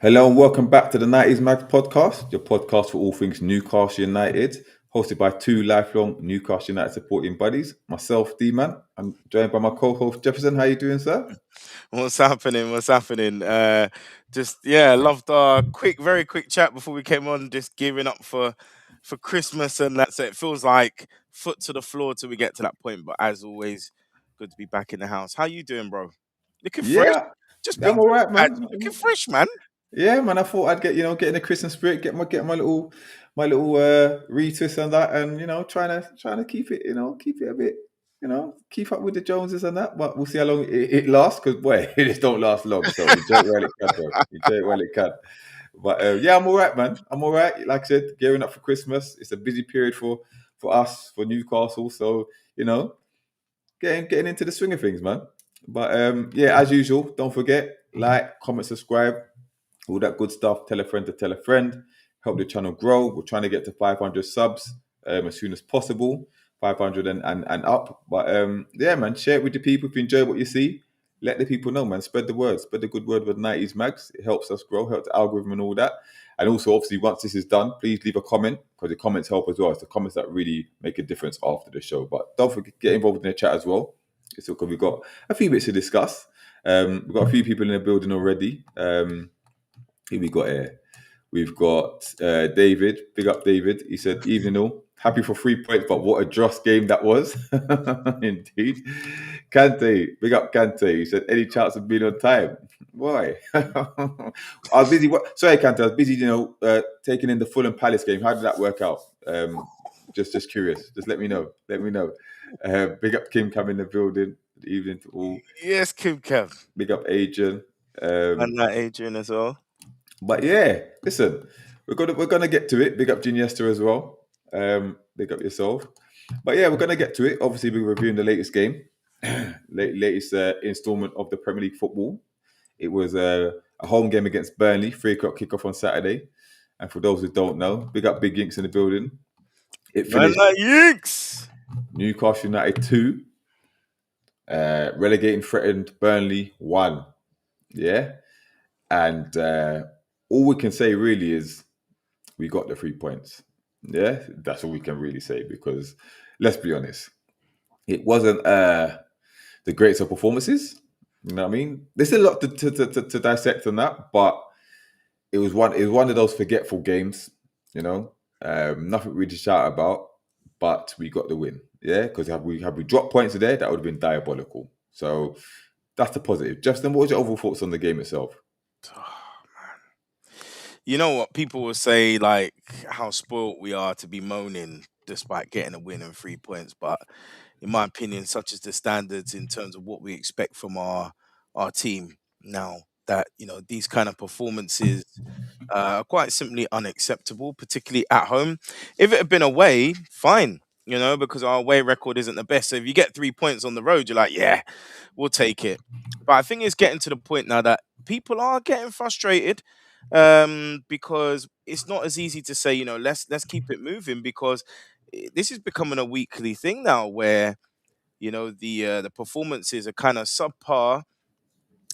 Hello and welcome back to the 90's Mags podcast, your podcast for all things Newcastle United, hosted by two lifelong Newcastle United supporting buddies, myself, D-Man. I'm joined by my co-host Jefferson. How you doing, sir? What's happening? What's happening? Loved our very quick chat before we came on. Just gearing up for Christmas and that. So it feels like foot to the floor till we get to that point. But as always, good to be back in the house. How you doing, bro? Looking fresh. Yeah, Just I'm been all right, bad. man. Looking fresh, man. Yeah, man. I thought I'd get in the Christmas spirit, get my little retwist and that, and trying to keep it, keep it a bit, keep up with the Joneses and that. But we'll see how long it lasts, because boy, it just don't last long. So enjoy it while it can, bro. Enjoy it while it can. But yeah, I'm all right, man. I'm all right. Like I said, gearing up for Christmas. It's a busy period for us, for Newcastle. So getting into the swing of things, man. But yeah, as usual, don't forget, like, comment, subscribe, all that good stuff. Tell a friend to tell a friend. Help the channel grow. We're trying to get to 500 subs as soon as possible. 500 and up. But yeah, man, share it with the people. If you enjoy what you see, let the people know, man. Spread the word. Spread the good word with 90's Mags. It helps us grow, helps the algorithm and all that. And also, obviously, once this is done, please leave a comment, because the comments help as well. It's the comments that really make a difference after the show. But don't forget, get involved in the chat as well. So, because we've got a few bits to discuss. We've got a few people in the building already. Who we got here? We've got David. Big up, David. He said, "Evening all. Happy for 3 points, but what a dross game that was." Indeed. Kante. Big up, Kante. He said, "Any chance of being on time?" Why? I was busy. Sorry, Kante. I was busy. Taking in the Fulham Palace game. How did that work out? Just curious. Just let me know. Let me know. Big up, Kim. Come in the building. Good evening to all. Yes, Kim Kev. Big up, Adrian. And that Adrian as well. But yeah, listen, we're gonna get to it. Big up Ginesta as well. Big up yourself. But yeah, we're gonna get to it. Obviously, we're reviewing the latest game, latest installment of the Premier League football. It was a home game against Burnley, 3 o'clock kickoff on Saturday. And for those who don't know, big up Big Yinks in the building. It And finished that Yinks. Newcastle United 2, relegating threatened Burnley 1. Yeah, and all we can say really is we got the 3 points. Yeah, that's all we can really say, because let's be honest, it wasn't the greatest of performances. You know what I mean? There's a lot to dissect on that, but it was one of those forgetful games. Nothing really to shout about, but we got the win. Yeah, because had we dropped points today, that would have been diabolical. So that's the positive. Justin, what was your overall thoughts on the game itself? You know what? People will say like how spoilt we are to be moaning despite getting a win and 3 points, but in my opinion, such as the standards in terms of what we expect from our team now, that these kind of performances are quite simply unacceptable, particularly at home. If it had been away, fine. Because our away record isn't the best. So if you get 3 points on the road, you're like, yeah, we'll take it. But I think it's getting to the point now that people are getting frustrated, because it's not as easy to say, let's keep it moving, because this is becoming a weekly thing now where the performances are kind of subpar.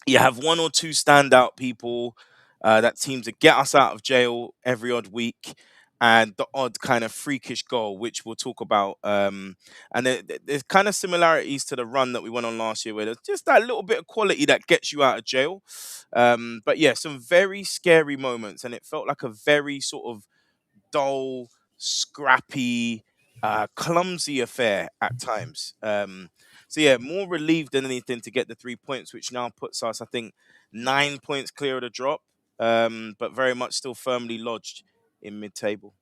You have one or two standout people that seem to get us out of jail every odd week, and the odd kind of freakish goal, which we'll talk about. And there's kind of similarities to the run that we went on last year, where there's just that little bit of quality that gets you out of jail. But yeah, some very scary moments, and it felt like a very sort of dull, scrappy, clumsy affair at times. So yeah, more relieved than anything to get the 3 points, which now puts us, I think, 9 points clear of the drop, but very much still firmly lodged in mid-table.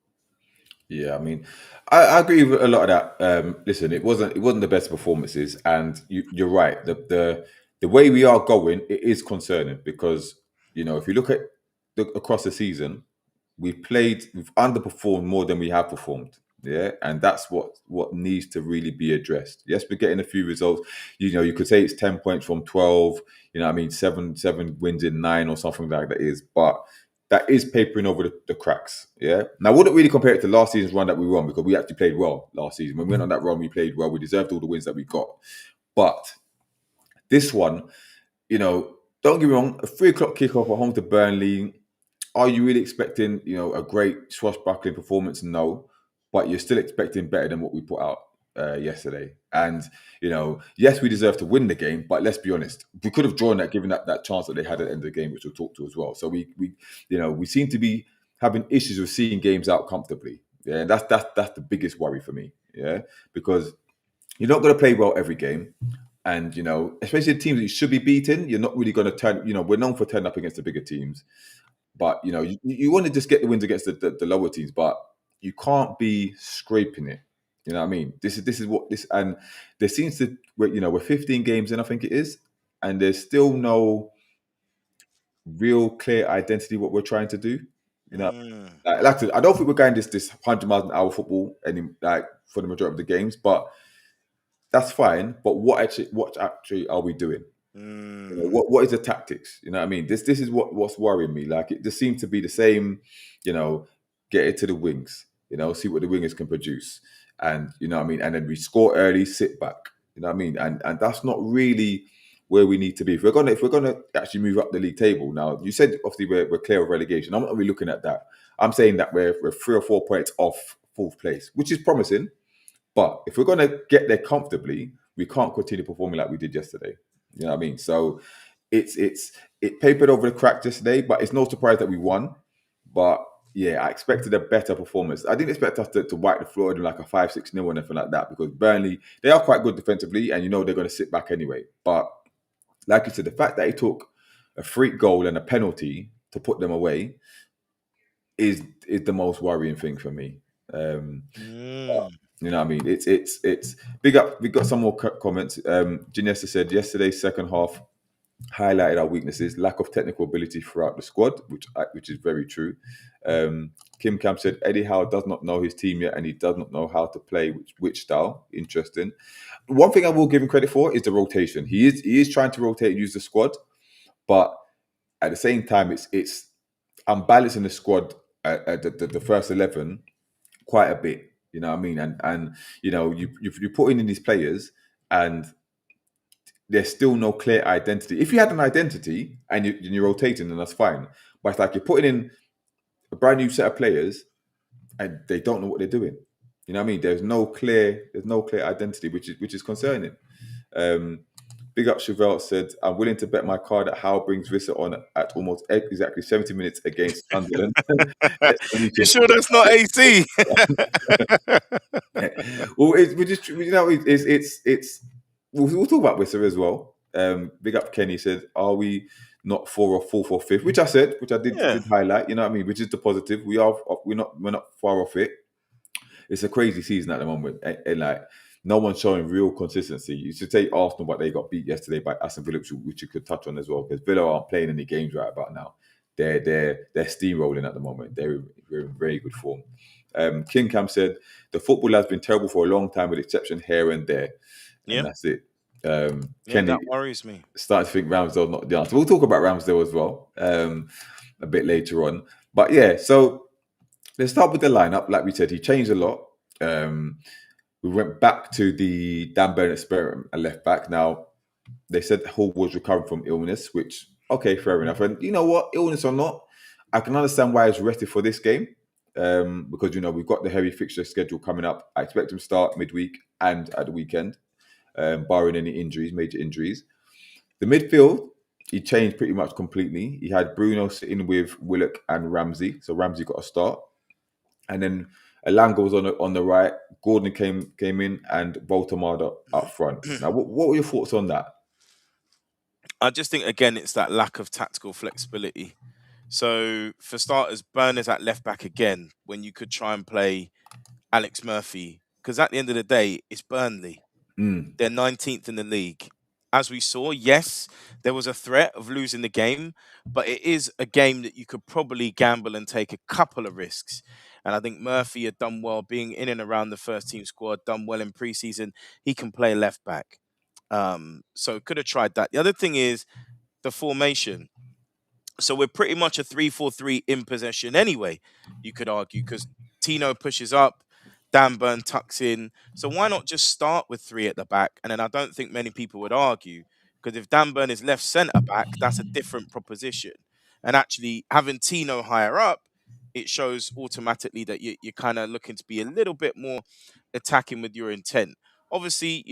Yeah, I mean, I agree with a lot of that. Listen, it wasn't the best performances, and you're right. The way we are going, it is concerning, because if you look at across the season, we've underperformed more than we have performed. Yeah, and that's what needs to really be addressed. Yes, we're getting a few results. You could say it's 10 points from 12. I mean, seven wins in 9 or something like that is, but that is papering over the cracks. Yeah. Now, I wouldn't really compare it to last season's run that we won, because we actually played well last season. When we went on that run, we played well. We deserved all the wins that we got. But this one, don't get me wrong, a 3 o'clock kickoff at home to Burnley. are you really expecting, a great swashbuckling performance? No, but you're still expecting better than what we put out yesterday. And yes, we deserve to win the game, but let's be honest, we could have drawn that, given that chance that they had at the end of the game, which we'll talk to as well. So we seem to be having issues with seeing games out comfortably. Yeah, and that's the biggest worry for me. Yeah, because you're not going to play well every game. And especially the teams that you should be beating, you're not really going to turn. We're known for turning up against the bigger teams, but you want to just get the wins against the lower teams, but you can't be scraping it. You know what I mean? This is what this, and there seems to we're 15 games in, I think it is, and there's still no real clear identity what we're trying to do. You know, Mm, I don't think we're going this 100 miles an hour football any like for the majority of the games, but that's fine. But what actually are we doing? mm, What is the tactics? You know what I mean? This is what's worrying me. Like it just seems to be the same, you know, get it to the wings, see what the wingers can produce. And you know what I mean? And then we score early, sit back. You know what I mean? And that's not really where we need to be. If we're gonna actually move up the league table. Now, you said obviously we're clear of relegation. I'm not really looking at that. I'm saying that we're 3 or 4 points off fourth place, which is promising. But if we're going to get there comfortably, we can't continue performing like we did yesterday. You know what I mean? So it papered over the crack yesterday, but it's no surprise that we won. But yeah, I expected a better performance. I didn't expect us to wipe the floor in like a 5-6 nil or anything like that, because Burnley, they are quite good defensively, and they're going to sit back anyway. But like you said, the fact that he took a freak goal and a penalty to put them away is the most worrying thing for me. mm. You know what I mean? It's big up. We got some more comments. Janessa said yesterday's second half highlighted our weaknesses, lack of technical ability throughout the squad, which is very true. Kim Cam said Eddie Howe does not know his team yet, and he does not know how to play which style. Interesting. One thing I will give him credit for is the rotation. He is trying to rotate and use the squad, but at the same time, it's I'm balancing the squad at the first 11 quite a bit. You know what I mean? And you put in these players, and there's still no clear identity. If you had an identity and you're rotating, then that's fine. But it's like you're putting in a brand new set of players, and they don't know what they're doing. You know what I mean? There's no clear identity, which is concerning. Um, Big up Chevelle said, I'm willing to bet my card that Howe brings Vissa on at almost exactly 70 minutes against Sunderland. You sure that's not AC? Well, we just it's we'll talk about Wissa as well. Big up Kenny said, are we not fourth or fifth? Which I said, which I Yeah. did highlight. You know what I mean? Which is the positive. We're not far off it. It's a crazy season at the moment, and like no one's showing real consistency. You should take Arsenal, but they got beat yesterday by Aston Villa, which you could touch on as well, because Villa aren't playing any games right about now. They're steamrolling at the moment. They're in very good form. King Cam said the football has been terrible for a long time, with exception here and there, and Yeah. that's it. Yeah, Kenny that worries me. starting to think Ramsdale's not the answer. We'll talk about Ramsdale as well a bit later on. But yeah, so let's start with the lineup. Like we said, he changed a lot. We went back to the Dan Burn experiment and left back. Now, they said Hall was recovering from illness, which, okay, fair enough. And you know what, illness or not, I can understand why he's rested for this game, because, we've got the heavy fixture schedule coming up. I expect him to start midweek and at the weekend, barring any major injuries. The midfield, he changed pretty much completely. He had Bruno sitting with Willock and Ramsey. So Ramsey got a start. And then Elanga was on the right. Gordon came in, and Voltamada up front. Now, what were your thoughts on that? I just think again it's that lack of tactical flexibility. So for starters, Burners at left back again when you could try and play Alex Murphy, because at the end of the day, it's Burnley. Mm, They're 19th in the league. As we saw, yes, there was a threat of losing the game, but it is a game that you could probably gamble and take a couple of risks. And I think Murphy had done well being in and around the first team squad, done well in preseason. He can play left back. So could have tried that. The other thing is the formation. So we're pretty much a 3-4-3 in possession anyway, you could argue, because Tino pushes up, Dan Burn tucks in. So why not just start with three at the back? And then I don't think many people would argue, because if Dan Burn is left centre back, that's a different proposition. And actually having Tino higher up, it shows automatically that you're kind of looking to be a little bit more attacking with your intent. Obviously,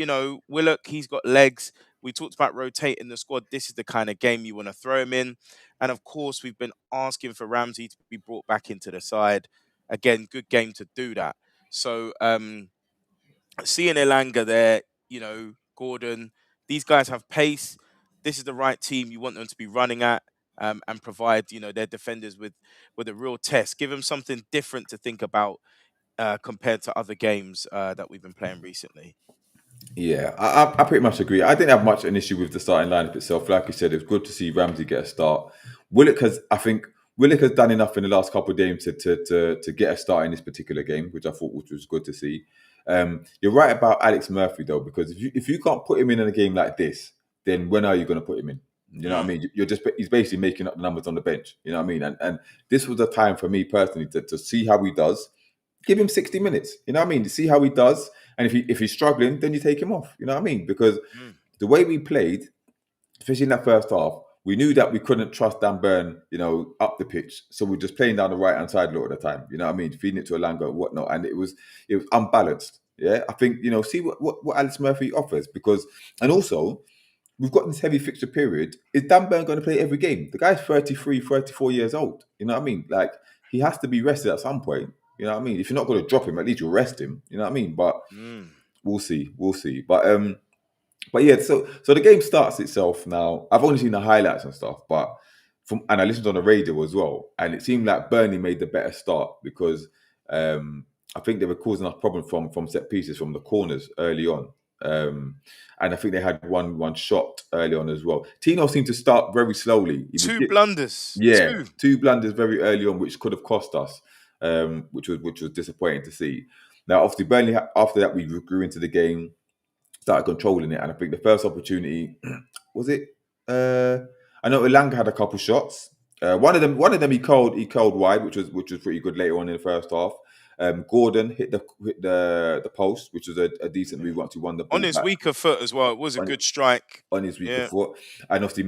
Willock, he's got legs. We talked about rotating the squad. This is the kind of game you want to throw him in. And of course, we've been asking for Ramsey to be brought back into the side. Again, good game to do that. So seeing Elanga there, Gordon, these guys have pace. This is the right team you want them to be running at, and provide, their defenders with a real test. Give them something different to think about compared to other games that we've been playing recently. Yeah, I pretty much agree. I didn't have much an issue with the starting lineup itself. Like you said, it was good to see Ramsey get a start. I think Willock has done enough in the last couple of games to get a start in this particular game, which I thought which was good to see. You're right about Alex Murphy though, because if you can't put him in a game like this, then when are you going to put him in? You know what I mean? He's basically making up the numbers on the bench. You know what I mean? And this was a time for me personally to see how he does. Give him 60 minutes. You know what I mean? To see how he does. And if he's struggling, then you take him off. You know what I mean? Because the way we played, especially in that first half, we knew that we couldn't trust Dan Burn, up the pitch. So we're just playing down the right hand side a lot of the time. You know what I mean? Feeding it to Elanga and whatnot. And it was unbalanced. Yeah. I think, see what Alex Murphy offers, because and also we've got this heavy fixture period. Is Dan Burn going to play every game? The guy's 33, 34 years old. You know what I mean? Like, he has to be rested at some point. You know what I mean? If you're not going to drop him, at least you'll rest him. You know what I mean? But we'll see. We'll see. But yeah, so the game starts itself now. I've only seen the highlights and stuff, and I listened on the radio as well, and it seemed like Burnley made the better start because I think they were causing us problems from set pieces, from the corners early on. And I think they had one shot early on as well. Tino seemed to start very slowly. Two blunders. Yeah, two blunders very early on, which could have cost us, which was disappointing to see. Now, obviously, Burnley, after that, we grew into the game, started controlling it, and I think the first opportunity was it. I know Elanga had a couple shots. One of them he curled wide, which was pretty good later on in the first half. Gordon hit the post, which was a decent move once he won the ball on his back. Weaker foot as well. It was a good strike On his weaker foot. And obviously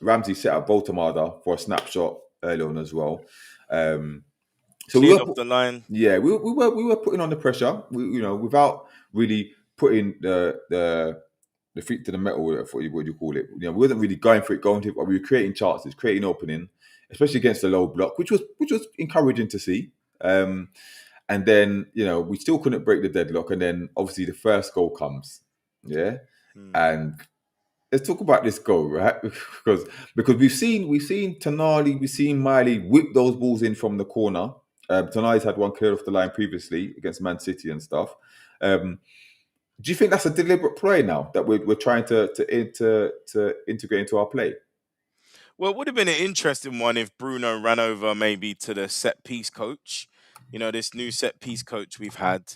Ramsey set up Boltamada for a snapshot early on as well. So clean off the line. Yeah, we were putting on the pressure. Without really putting the feet to the metal, what you call it. We wasn't really going for it, but we were creating chances, creating opening, especially against the low block, which was encouraging to see. And then we still couldn't break the deadlock, and then obviously the first goal comes. Yeah, and let's talk about this goal, right? because we've seen Tonali, we've seen Miley whip those balls in from the corner. Tonali's had one cleared off the line previously against Man City and stuff. Do you think that's a deliberate play now that we're trying to integrate into our play? Well, it would have been an interesting one if Bruno ran over maybe to the set piece coach. This new set piece coach we've had,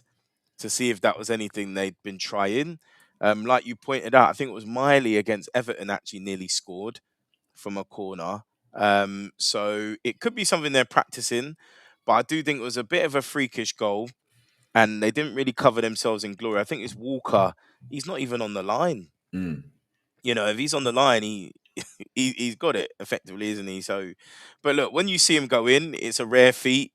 to see if that was anything they'd been trying. Like you pointed out, I think it was Miley against Everton actually nearly scored from a corner. So it could be something they're practicing, but I do think it was a bit of a freakish goal, and they didn't really cover themselves in glory. I think it's Walker. He's not even on the line. If he's on the line, he's got it effectively, isn't he? So, but look, when you see him go in, it's a rare feat.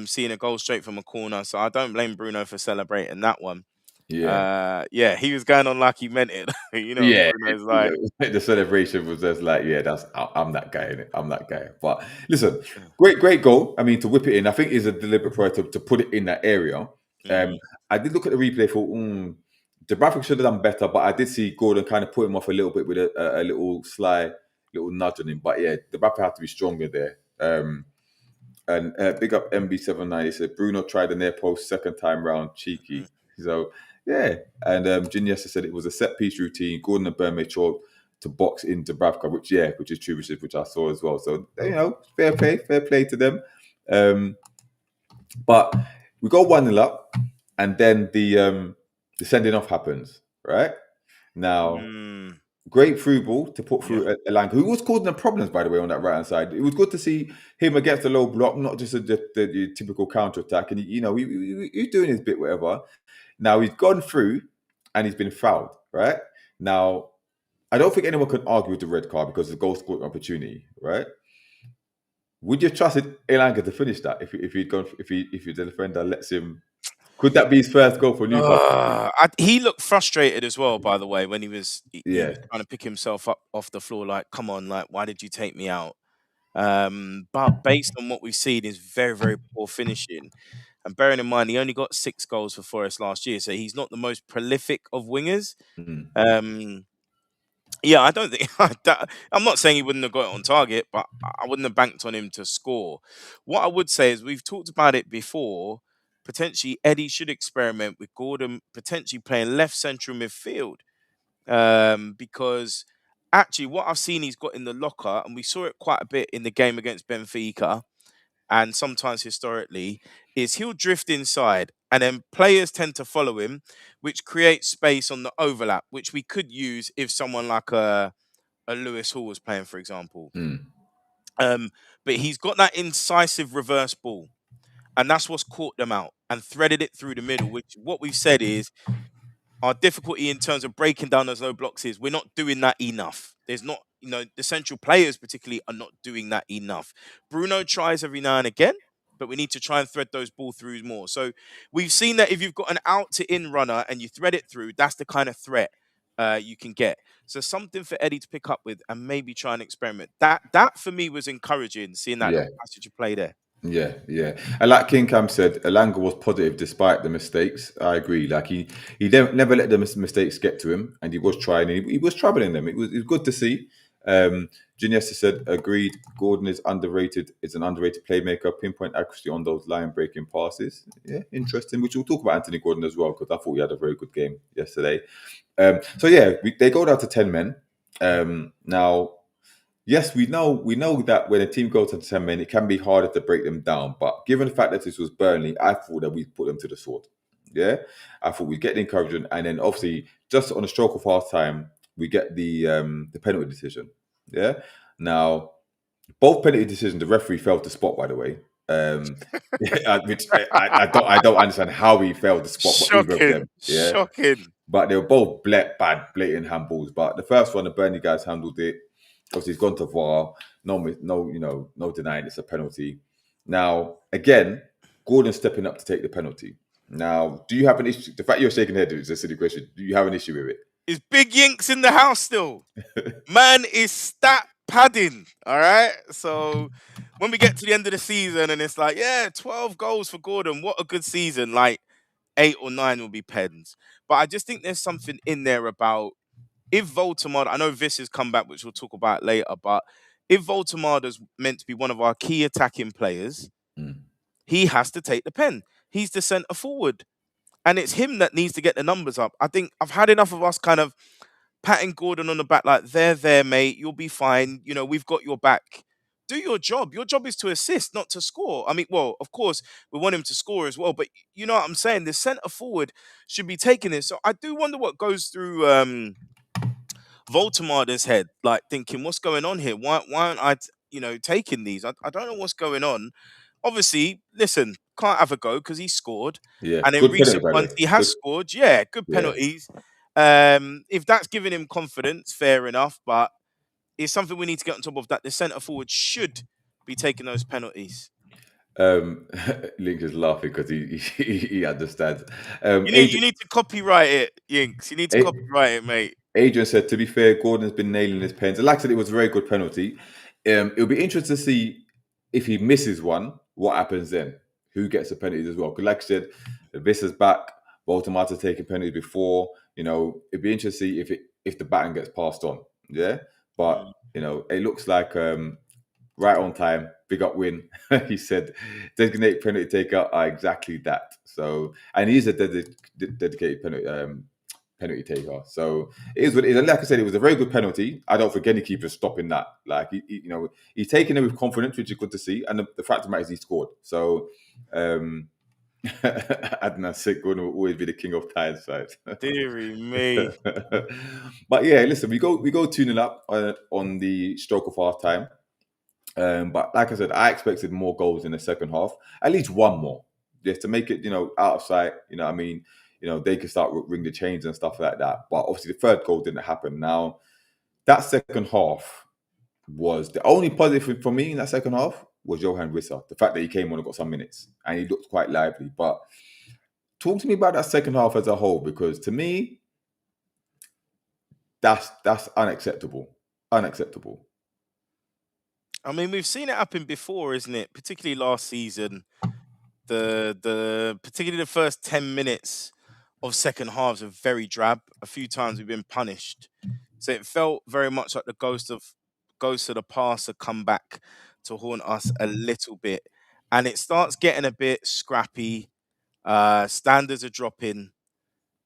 Seeing a goal straight from a corner, so I don't blame Bruno for celebrating that one. Yeah, he was going on like he meant it. Bruno's like the celebration was just like, I'm that guy, innit? I'm that guy. But listen, great goal. I mean, to whip it in, I think is a deliberate play to put it in that area. I did look at the replay for Dubravka should have done better, but I did see Gordon kind of put him off a little bit with a little sly little nudge on him. But yeah, Dubravka had to be stronger there. And big up MB79. He said Bruno tried the near post second time round, cheeky. So yeah, and Giniesta said it was a set piece routine. Gordon and Burn made sure to box in Dubravka, which is true, which I saw as well. So fair play to them. But we go 1-0 up, and then the sending off happens. Right now, great through ball to put through Elanga, who was causing them problems, by the way, on that right hand side. It was good to see him against the low block, not just the typical counter attack. And he's doing his bit, whatever. Now he's gone through and he's been fouled. Right now, I don't think anyone can argue with the red card because the goal scoring opportunity. Right. Would you trust Elanga to finish that if he'd gone if the defender lets him? Could that be his first goal for Newcastle? He looked frustrated as well, by the way, when he Yeah. was trying to pick himself up off the floor. Like, come on, like, why did you take me out? But based on what we've seen, is very, very poor finishing. And bearing in mind, he only got 6 goals for Forest last year, so he's not the most prolific of wingers. Mm. Yeah, I don't think I'm not saying he wouldn't have got it on target, but I wouldn't have banked on him to score. What I would say is we've talked about it before. Potentially, Eddie should experiment with Gordon potentially playing left central midfield, because actually, what I've seen he's got in the locker, and we saw it quite a bit in the game against Benfica, and sometimes historically, is he'll drift inside and then players tend to follow him, which creates space on the overlap, which we could use if someone like a Lewis Hall was playing, for example. Mm. But he's got that incisive reverse ball, and that's what's caught them out and threaded it through the middle, which what we've said is our difficulty in terms of breaking down those low blocks is we're not doing that enough. There's not, the central players particularly are not doing that enough. Bruno tries every now and again, but we need to try and thread those ball throughs more. So we've seen that if you've got an out to in runner and you thread it through, that's the kind of threat you can get. So something for Eddie to pick up with and maybe try and experiment. That for me was encouraging, seeing that Yeah. little passage of play there. Yeah, yeah. And like King Cam said, Elanga was positive despite the mistakes. I agree. Like he never let the mistakes get to him, and he was trying. And he was troubling them. It was good to see. Ginesta said, agreed. Gordon is underrated. Is an underrated playmaker. Pinpoint accuracy on those line breaking passes. Yeah, interesting. Which we'll talk about Anthony Gordon as well, because I thought he had a very good game yesterday. So yeah, they go down to 10 men. Now. Yes, we know that when a team goes to 10 men, it can be harder to break them down. But given the fact that this was Burnley, I thought that we'd put them to the sword. Yeah, I thought we'd get the encouragement, and then obviously just on a stroke of half time, we get the penalty decision. Yeah, now both penalty decisions, the referee failed to spot. By the way, which I don't understand how he failed to spot either of them. Yeah, Shocking. but they were both bad, blatant handballs. But the first one, the Burnley guys handled it. Obviously, he's gone to VAR. No denying it's a penalty. Now, again, Gordon's stepping up to take the penalty. Now, do you have an issue? The fact you're shaking head is a silly question. Do you have an issue with it? Is Big Yinks in the house still? Man is stat padding. All right. So when we get to the end of the season and it's like, 12 goals for Gordon. What a good season. Like 8 or 9 will be pens. But I just think there's something in there about if Voldemort, I know Vis has come back, which we'll talk about later, but if Voldemort is meant to be one of our key attacking players, he has to take the pen. He's the centre forward. And it's him that needs to get the numbers up. I think I've had enough of us kind of patting Gordon on the back like, there, mate, you'll be fine. We've got your back. Do your job. Your job is to assist, not to score. I mean, well, of course, we want him to score as well, but you know what I'm saying? The centre forward should be taking this. So I do wonder what goes through Voltemar's head, like thinking, what's going on here? Why aren't I, taking these? I don't know what's going on. Obviously, listen, can't have a go because he scored. Yeah, And in good recent penalty, by the ones, way. he has scored. Yeah, good Yeah. penalties. If that's giving him confidence, fair enough. But it's something we need to get on top of, that the centre forward should be taking those penalties. Link is laughing because he understands. You need to copyright it, Yinks. You need to copyright it, mate. Adrian said, to be fair, Gordon's been nailing his pens. And like I said, it was a very good penalty. It'll be interesting to see if he misses one, what happens then? Who gets the penalties as well? Because like I said, Vis is back. Baltimore taking penalties before. It'd be interesting to see if the baton gets passed on. Yeah. But, it looks like right on time, big up win. He said, designated penalty taker are exactly that. So, and he's a dedicated penalty taker. So it is what it is. And like I said, it was a very good penalty. I don't think any keeper's stopping that. Like, he's taking it with confidence, which is good to see. And the fact of the matter is he scored. So, Adnan said Gordon will always be the king of Tyneside. Deary me. But yeah, listen, we go 2-0 up on the stroke of half time. But like I said, I expected more goals in the second half, at least one more, just to make it, out of sight. You know what I mean? They could start ring the chains and stuff like that. But obviously, the third goal didn't happen. Now, that second half was the only positive for me in that second half was Johan Wissa. The fact that he came on and got some minutes and he looked quite lively. But talk to me about that second half as a whole, because to me, that's unacceptable. Unacceptable. I mean, we've seen it happen before, isn't it? Particularly last season. The particularly the first 10 minutes of second halves are very drab. A few times we've been punished. So it felt very much like the ghost of the past had come back to haunt us a little bit. And it starts getting a bit scrappy. Standards are dropping,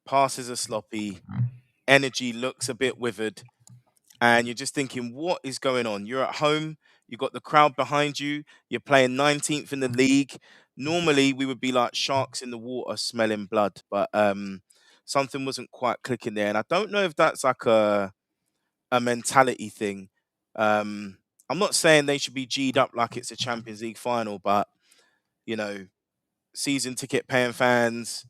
passes are sloppy, energy looks a bit withered, and you're just thinking, what is going on? You're at home, you've got the crowd behind you, you're playing 19th in the league. Normally, we would be like sharks in the water smelling blood, but something wasn't quite clicking there. And I don't know if that's like a mentality thing. I'm not saying they should be G'd up like it's a Champions League final, but you know, season ticket paying fans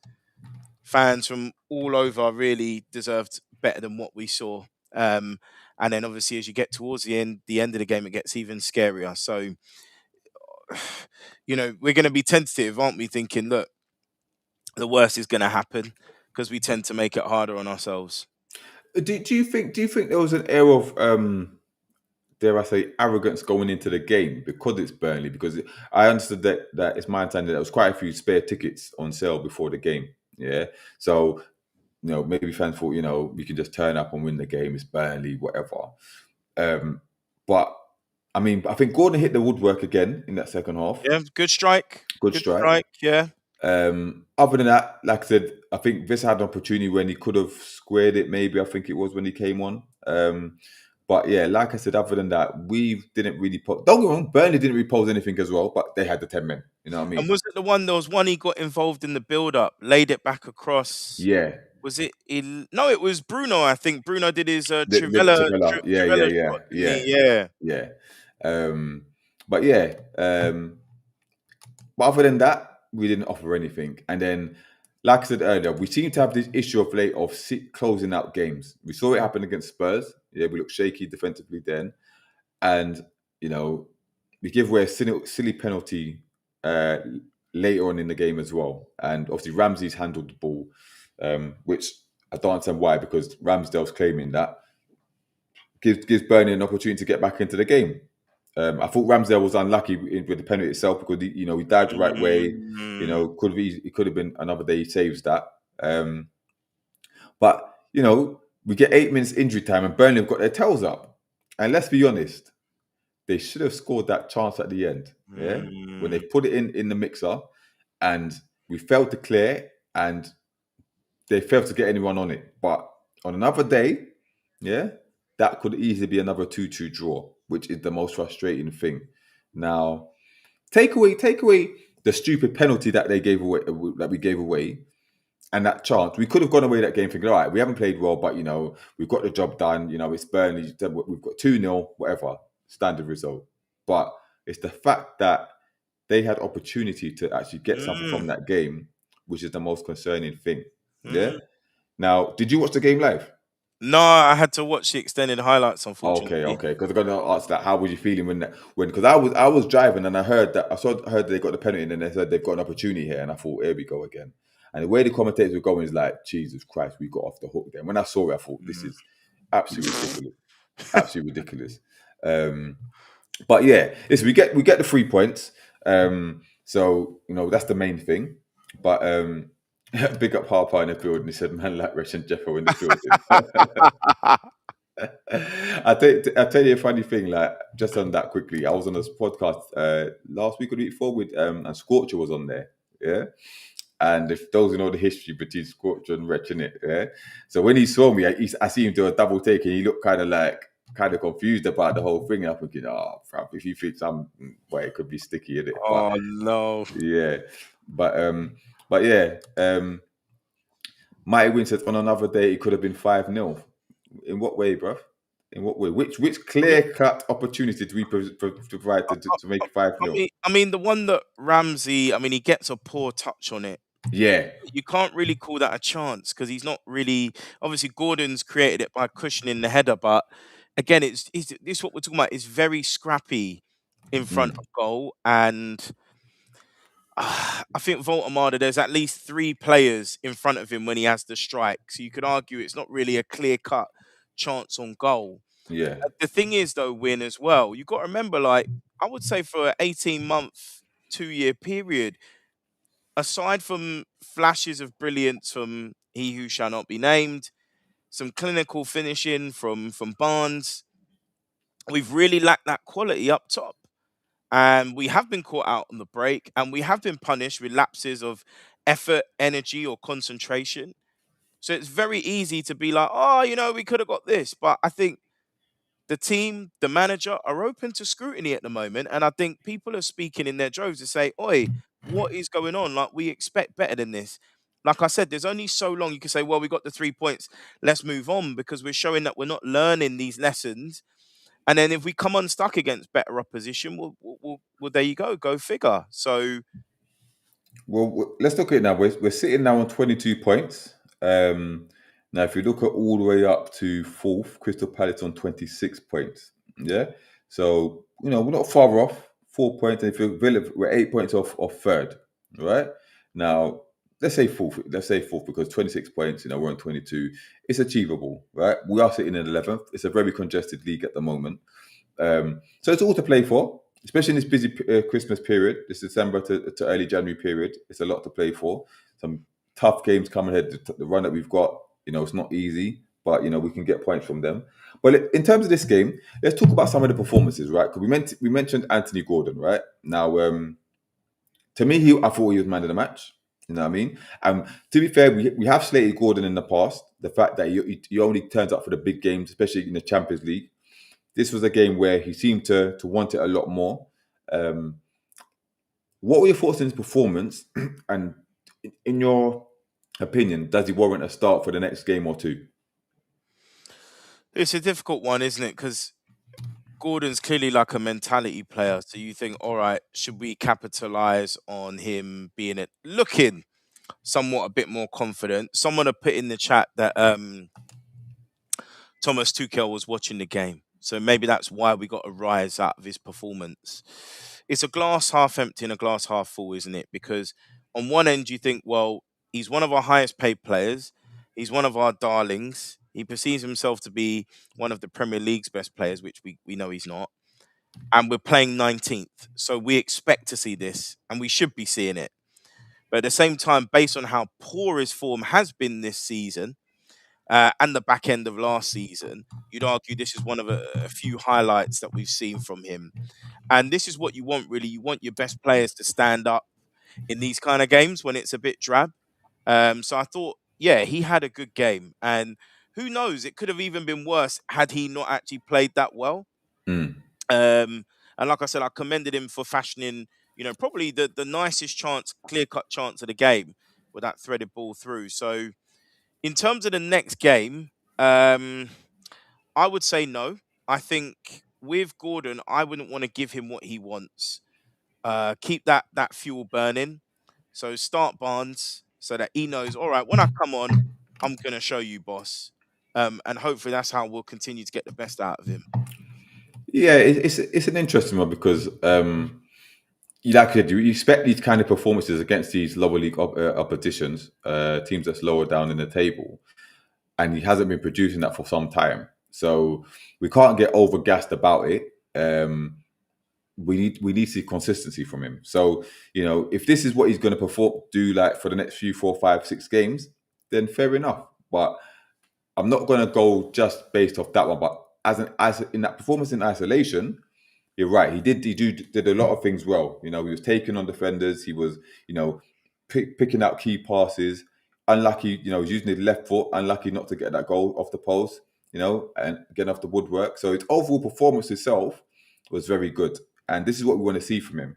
from all over really deserved better than what we saw. And then obviously as you get towards the end of the game, it gets even scarier. So, we're going to be tentative, aren't we? Thinking, look, the worst is going to happen because we tend to make it harder on ourselves. Do you think there was an air of dare I say arrogance going into the game because it's Burnley? Because I understood that it's my understanding that there was quite a few spare tickets on sale before the game. Yeah, so maybe fans thought we can just turn up and win the game. It's Burnley, whatever. But I mean, I think Gordon hit the woodwork again in that second half. Yeah, good strike. Good strike. Yeah. Other than that, like I said, I think Vis had an opportunity when he could have squared it. Maybe I think it was when he came on. But yeah, like I said, other than that, we didn't really don't get me wrong, Burnley didn't really pose anything as well, but they had the 10 men. You know what I mean? And was it there was one he got involved in the build-up, laid it back across? Yeah. Was it no, it was Bruno, I think. Bruno did his Trivela. Trivela Yeah. But yeah. But other than that, we didn't offer anything. And then, like I said earlier, we seem to have this issue of late of closing out games. We saw it happen against Spurs. Yeah, we looked shaky defensively then. And, we give away a silly penalty later on in the game as well. And obviously Ramsey's handled the ball, which I don't understand why, because Ramsdale's claiming that gives Burnley an opportunity to get back into the game. I thought Ramsdale was unlucky with the penalty itself because he dived the right way. It could have been another day he saves that. But we get 8 minutes injury time and Burnley have got their tails up. And let's be honest, they should have scored that chance at the end. Yeah, when they put it in the mixer, and we failed to clear, and they failed to get anyone on it. But on another day, yeah, that could easily be another 2-2 draw, which is the most frustrating thing. Now, take away the stupid penalty that we gave away, and that chance. We could have gone away that game thinking, all right, we haven't played well, but we've got the job done. It's Burnley. We've got 2-0, whatever, standard result. But it's the fact that they had opportunity to actually get something from that game, which is the most concerning thing. Yeah. Now, did you watch the game live? No, I had to watch the extended highlights, unfortunately. Okay. Because I'm going to ask that. How was you feeling when? Because I was driving and I heard they got the penalty and then they said they've got an opportunity here, and I thought, here we go again. And the way the commentators were going is like, Jesus Christ, we got off the hook then. When I saw it, I thought, this is absolutely ridiculous. Absolutely ridiculous. But yeah, listen, we get the 3 points. So that's the main thing. But big up Harper in the building. He said, "Man, like Resh and Jeffo in the building." I tell you a funny thing. Like just on that quickly, I was on this podcast last week or the week before with and Scorcher was on there. Yeah. And if those who know the history between Scorcher and Wretch, in it, yeah. So when he saw me, I see him do a double take, and he looked kind of confused about the whole thing. And I'm thinking, if you think it could be sticky in it. Oh no. Yeah, but yeah. Mighty Win says on another day it could have been 5-0. In what way, bruv? In what way? Which clear-cut opportunity do we provide to make 5-0? I mean, the one that Ramsey, he gets a poor touch on it. Yeah. You can't really call that a chance because he's not really. Obviously, Gordon's created it by cushioning the header, but again, it's what we're talking about. It's very scrappy. in front of goal, and I think Voltemada, there's at least 3 players in front of him when he has the strike. So you could argue it's not really a clear cut chance on goal. Yeah. The thing is, though, Win as well, you've got to remember, like, I would say for an 18-month, 2-year period, aside from flashes of brilliance from he who shall not be named, some clinical finishing from Barnes, we've really lacked that quality up top. And we have been caught out on the break, and we have been punished with lapses of effort, energy, or concentration. So it's very easy to be like, oh, we could have got this. But I think the team, the manager are open to scrutiny at the moment. And I think people are speaking in their droves to say, oi, what is going on? Like, we expect better than this. Like I said, there's only so long you can say, well, we got the 3 points, let's move on, because we're showing that we're not learning these lessons. And then if we come unstuck against better opposition, well there you go figure. So, Well, let's look at it now. We're sitting now on 22 points. Now, if you look at all the way up to fourth, Crystal Palace on 26 points. Yeah. So, we're not far off. 4 points. And if you're Villa, we're 8 points off third. Right. Now, let's say fourth. Let's say fourth because 26 points, we're on 22. It's achievable, right? We are sitting in 11th. It's a very congested league at the moment. So it's all to play for, especially in this busy Christmas period, this December to early January period. It's a lot to play for. Some tough games coming ahead. The run that we've got, it's not easy, but we can get points from them. But in terms of this game, let's talk about some of the performances, right? Because we mentioned Anthony Gordon, right? Now, to me, I thought he was man of the match. You know what I mean? To be fair, we have slated Gordon in the past. The fact that he only turns up for the big games, especially in the Champions League. This was a game where he seemed to want it a lot more. What were your thoughts on his performance? And in your opinion, does he warrant a start for the next game or two? it's a difficult one, isn't it? Because Gordon's clearly like a mentality player. So you think, all right, should we capitalize on him looking somewhat a bit more confident? Someone had put in the chat that Thomas Tuchel was watching the game. So maybe that's why we got a rise out of his performance. It's a glass half empty and a glass half full, isn't it? Because on one end, you think, well, he's one of our highest paid players. He's one of our darlings. He perceives himself to be one of the Premier League's best players, which we know he's not. And we're playing 19th. So we expect to see this, and we should be seeing it. But at the same time, based on how poor his form has been this season, and the back end of last season, you'd argue this is one of a few highlights that we've seen from him. And this is what you want, really. You want your best players to stand up in these kind of games when it's a bit drab. So I thought, yeah, he had a good game. And who knows, it could have even been worse had he not actually played that well. Mm. And like I said, I commended him for fashioning, probably the nicest clear-cut chance of the game with that threaded ball through. So in terms of the next game, I would say no. I think with Gordon, I wouldn't want to give him what he wants. Keep that fuel burning. So start Barnes so that he knows, all right, when I come on, I'm going to show you, boss. And hopefully that's how we'll continue to get the best out of him. Yeah, it's an interesting one because you expect these kind of performances against these lower league oppositions, teams that's lower down in the table, and he hasn't been producing that for some time. So we can't get overgassed about it. We need to see consistency from him. So if this is what he's going to do like for the next few 4, 5, 6 games, then fair enough. But I'm not going to go just based off that one. But as in that performance in isolation, you're right. He did a lot of things well. He was taking on defenders. He was picking out key passes. Unlucky, he was using his left foot. Unlucky not to get that goal off the post. And getting off the woodwork. So his overall performance itself was very good. And this is what we want to see from him.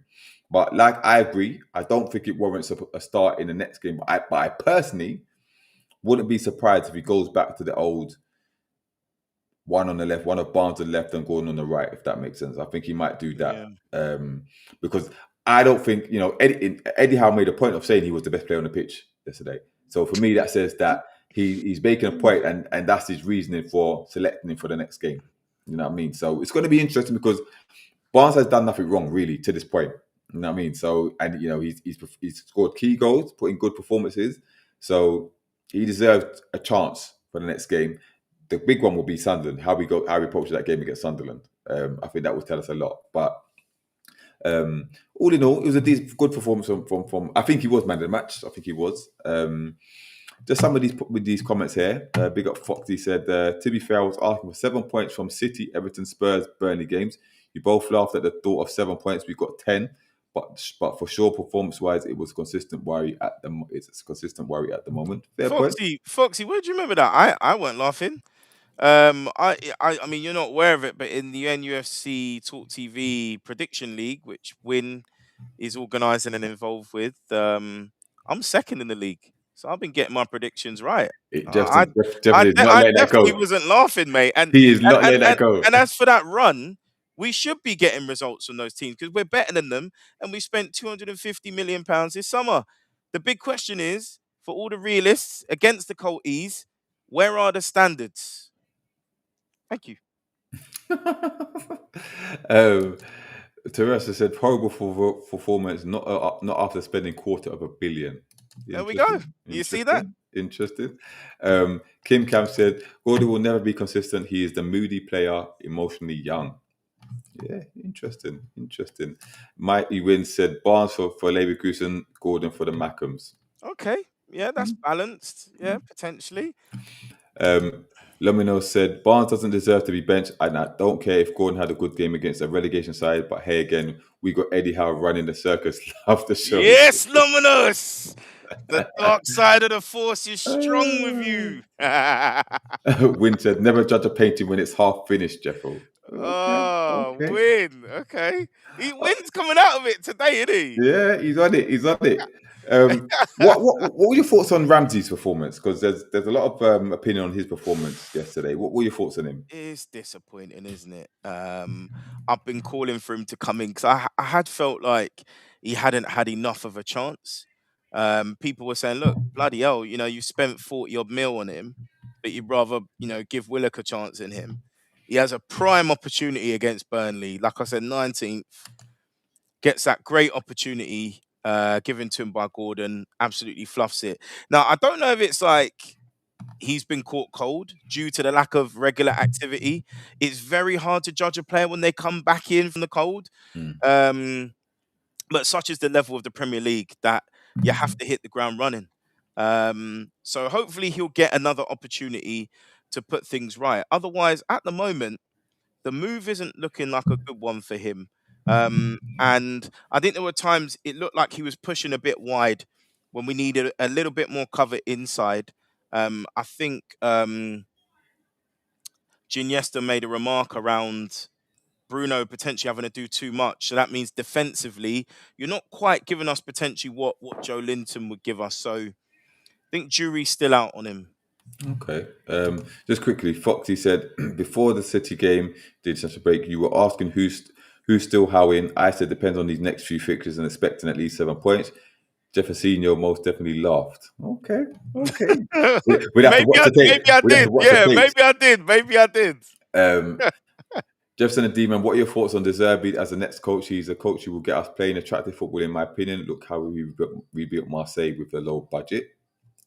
But like I agree, I don't think it warrants a start in the next game. But I personally wouldn't be surprised if he goes back to the old one on the left, one of Barnes on the left and Gordon on the right, if that makes sense. I think he might do that. Yeah. Because I don't think, Eddie Howe made a point of saying he was the best player on the pitch yesterday. So for me, that says that he's making a point and that's his reasoning for selecting him for the next game. You know what I mean? So it's going to be interesting because Barnes has done nothing wrong really to this point. You know what I mean? So, and he's scored key goals, put in good performances. So he deserved a chance for the next game. The big one will be Sunderland. How we approach that game against Sunderland. I think that will tell us a lot. But all in all, it was a good performance from. I think he was man of the match. I think he was. Just some of these comments here. Big up Foxy said, to be fair, I was asking for 7 points from City, Everton, Spurs, Burnley games. You both laughed at the thought of 7 points. We got 10, but for sure, performance-wise, it was consistent worry at the. It's a consistent worry at the moment. Fair point. Foxy, where do you remember that? I weren't laughing. I mean, you're not aware of it, but in the NUFC Talk TV Prediction League, which Win is organising and involved with, I'm second in the league, so I've been getting my predictions right. Jefferson I is not letting that definitely go. wasn't laughing, mate. And He is not letting that go. And as for that run, we should be getting results from those teams because we're better than them, and we spent £250 million this summer. The big question is, for all the realists against the Colties, where are the standards? Thank you. Teresa said, horrible performance, not after spending £250 million. There we go. You see that? Interesting. Kim Cam said, Gordon will never be consistent. He is the moody player, emotionally young. Yeah, interesting. Mighty Win said, Barnes for Leverkusen, Gordon for the Mackhams. Okay. Yeah, that's balanced. Yeah, potentially. Lumino said, Barnes doesn't deserve to be benched, and I don't care if Gordon had a good game against a relegation side, but hey, again, we got Eddie Howe running the circus. Love the show. Yes, Luminous! The dark side of the force is strong with you. Win said, never judge a painting when it's half finished, Jeffo. Okay. Win. Okay. Win's coming out of it today, isn't he? Yeah, he's on it. What were your thoughts on Ramsey's performance? Because there's a lot of opinion on his performance yesterday. What were your thoughts on him? It's disappointing, isn't it? I've been calling for him to come in because I had felt like he hadn't had enough of a chance. People were saying, look, bloody hell, you spent 40 odd mil on him, but you'd rather, give Willock a chance in him. He has a prime opportunity against Burnley. Like I said, 19th, gets that great opportunity given to him by Gordon, absolutely fluffs it. Now, I don't know if it's like he's been caught cold due to the lack of regular activity. It's very hard to judge a player when they come back in from the cold. But such is the level of the Premier League that you have to hit the ground running. So hopefully he'll get another opportunity to put things right. Otherwise, at the moment, the move isn't looking like a good one for him. And I think there were times it looked like he was pushing a bit wide when we needed a little bit more cover inside. I think Ginesta made a remark around Bruno potentially having to do too much. So that means defensively, you're not quite giving us potentially what Joe Linton would give us. So I think jury's still out on him. Okay. Just quickly, Foxy said, before the City game, did such a break, you were asking who's still howling. I said, depends on these next few fixtures and expecting at least 7 points. Jefferson most definitely laughed. Okay. Maybe I did. Jefferson and Demon, what are your thoughts on De Zerbi as the next coach? He's a coach who will get us playing attractive football, in my opinion. Look how we built Marseille with a low budget.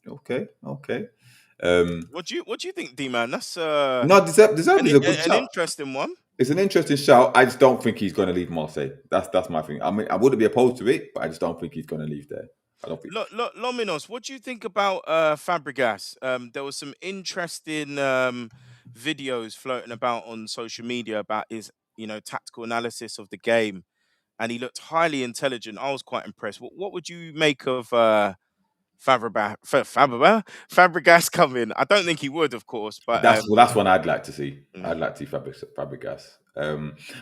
Okay. What do you think, D-Man? That's no, De Zerbi's a good shout. An interesting one. It's an interesting shout. I just don't think he's going to leave Marseille. That's my thing. I mean, I wouldn't be opposed to it, but I just don't think he's going to leave there. I don't think. Look, Lominos, what do you think about Fabregas? There was some interesting videos floating about on social media about his, tactical analysis of the game, and he looked highly intelligent. I was quite impressed. What would you make of Fabregas coming? I don't think he would, of course, but that's one I'd like to see. I'd like to see Fabregas.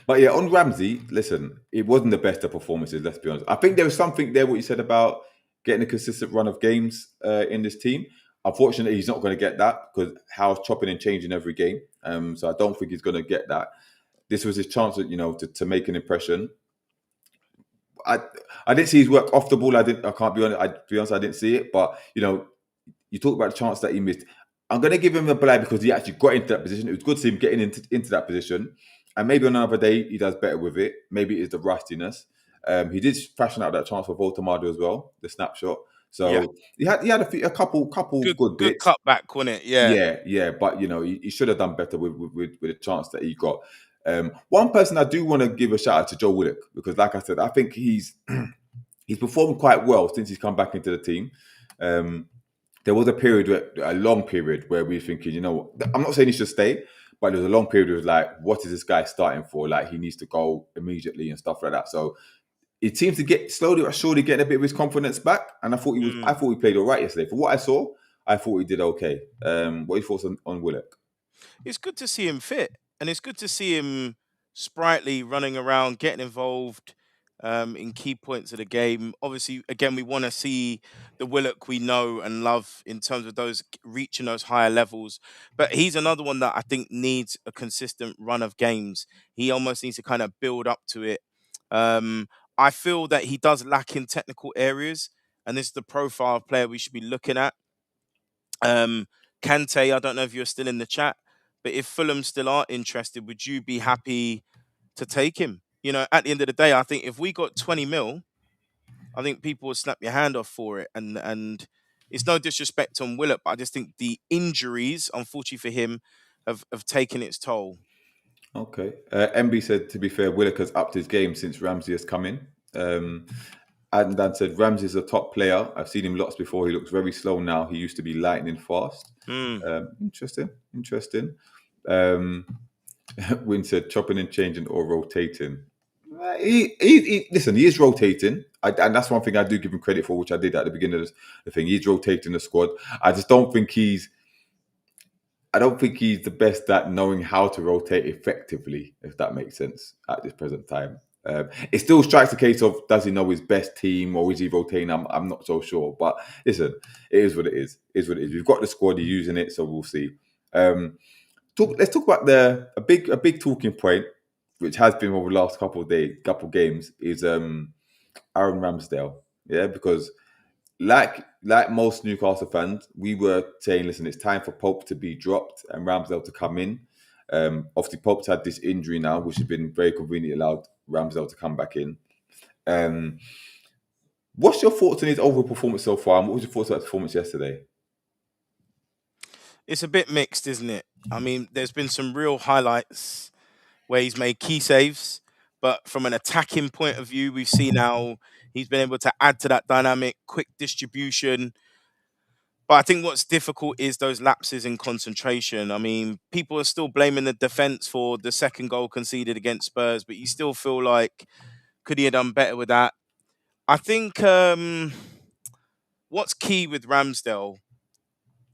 But yeah, on Ramsey, listen, it wasn't the best of performances. Let's be honest. I think there was something there. What you said about getting a consistent run of games in this team. Unfortunately, he's not going to get that because Howe's chopping and changing every game. So I don't think he's going to get that. This was his chance, to make an impression. I didn't see his work off the ball. I can't be honest. I didn't see it. But you talk about the chance that he missed. I'm going to give him a blind because he actually got into that position. It was good to see him getting into that position. and maybe on another day he does better with it. Maybe it's the rustiness. He did fashion out that chance for Voltamado as well, the snapshot. Yeah, So he had a couple good good bits. cutback, wasn't it? Yeah. Yeah, but he should have done better with the chance that he got. One person I do want to give a shout out to Joe Willock, because, like I said, I think he's performed quite well since he's come back into the team. There was a long period where we were thinking, I'm not saying he should stay, but there was a long period of like, what is this guy starting for? Like, he needs to go immediately and stuff like that. So it seems to get slowly but surely getting a bit of his confidence back. And I thought he played all right yesterday. For what I saw, I thought he did okay. What are your thoughts on Willock? It's good to see him fit, and it's good to see him sprightly running around, getting involved in key points of the game. Obviously, again, we want to see the Willock we know and love in terms of those reaching those higher levels. But he's another one that I think needs a consistent run of games. He almost needs to kind of build up to it. Um, I feel that he does lack in technical areas, and this is the profile of player we should be looking at. Kante, I don't know if you're still in the chat, but if Fulham still are interested, would you be happy to take him? At the end of the day, I think if we got 20 mil, I think people would snap your hand off for it. And it's no disrespect on Willett, but I just think the injuries, unfortunately for him, have taken its toll. Okay. MB said, to be fair, Willock has upped his game since Ramsey has come in. And Dan said, Ramsey's a top player. I've seen him lots before. He looks very slow now. He used to be lightning fast. Interesting. Win said, chopping and changing or rotating. Listen, he is rotating. And that's one thing I do give him credit for, which I did at the beginning of the thing. He's rotating the squad. I just don't think he's the best at knowing how to rotate effectively, if that makes sense, at this present time. It still strikes the case of, does he know his best team, or is he rotating? I'm not so sure. But listen, it is what it is. It is what it is. We've got the squad, he's using it, so we'll see. Let's talk about a big talking point, which has been over the last couple games, is Aaron Ramsdale. Yeah, because like most Newcastle fans, we were saying, listen, it's time for Pope to be dropped and Ramsdale to come in. Obviously, Pope's had this injury now, which has been very conveniently allowed Ramsdale to come back in. What's your thoughts on his overall performance so far, and what was your thoughts about the performance yesterday? It's a bit mixed, isn't it? I mean, there's been some real highlights where he's made key saves, but from an attacking point of view, we've seen how he's been able to add to that dynamic, quick distribution. But I think what's difficult is those lapses in concentration. I mean, people are still blaming the defense for the second goal conceded against Spurs, but you still feel like, could he have done better with that? I think what's key with Ramsdale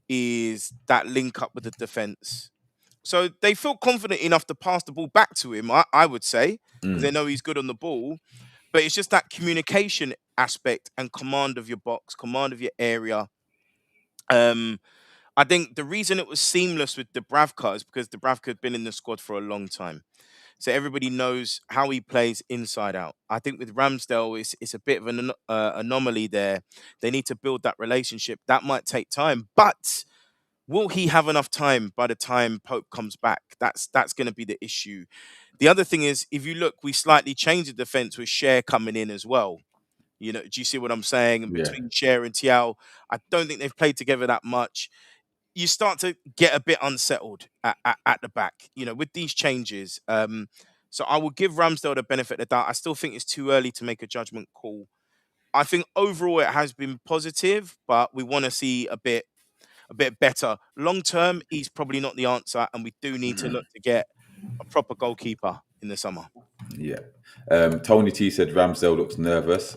is that link up with the defense. So they feel confident enough to pass the ball back to him, I would say, because they know he's good on the ball. But it's just that communication aspect and command of your box, command of your area. I think the reason it was seamless with Dubravka is because Dubravka had been in the squad for a long time. So everybody knows how he plays inside out. I think with Ramsdale, it's a bit of an anomaly there. They need to build that relationship. That might take time. But will he have enough time by the time Pope comes back? That's going to be the issue. The other thing is, if you look, we slightly changed the defense with Cher coming in as well. Do you see what I'm saying? Yeah. Between Cher and Tiao, I don't think they've played together that much. You start to get a bit unsettled at the back, with these changes. So I will give Ramsdale the benefit of the doubt. I still think it's too early to make a judgment call. I think overall it has been positive, but we want to see a bit better. Long term, he's probably not the answer, and we do need to look to get a proper goalkeeper in the summer. Yeah. Tony T said Ramsdale looks nervous.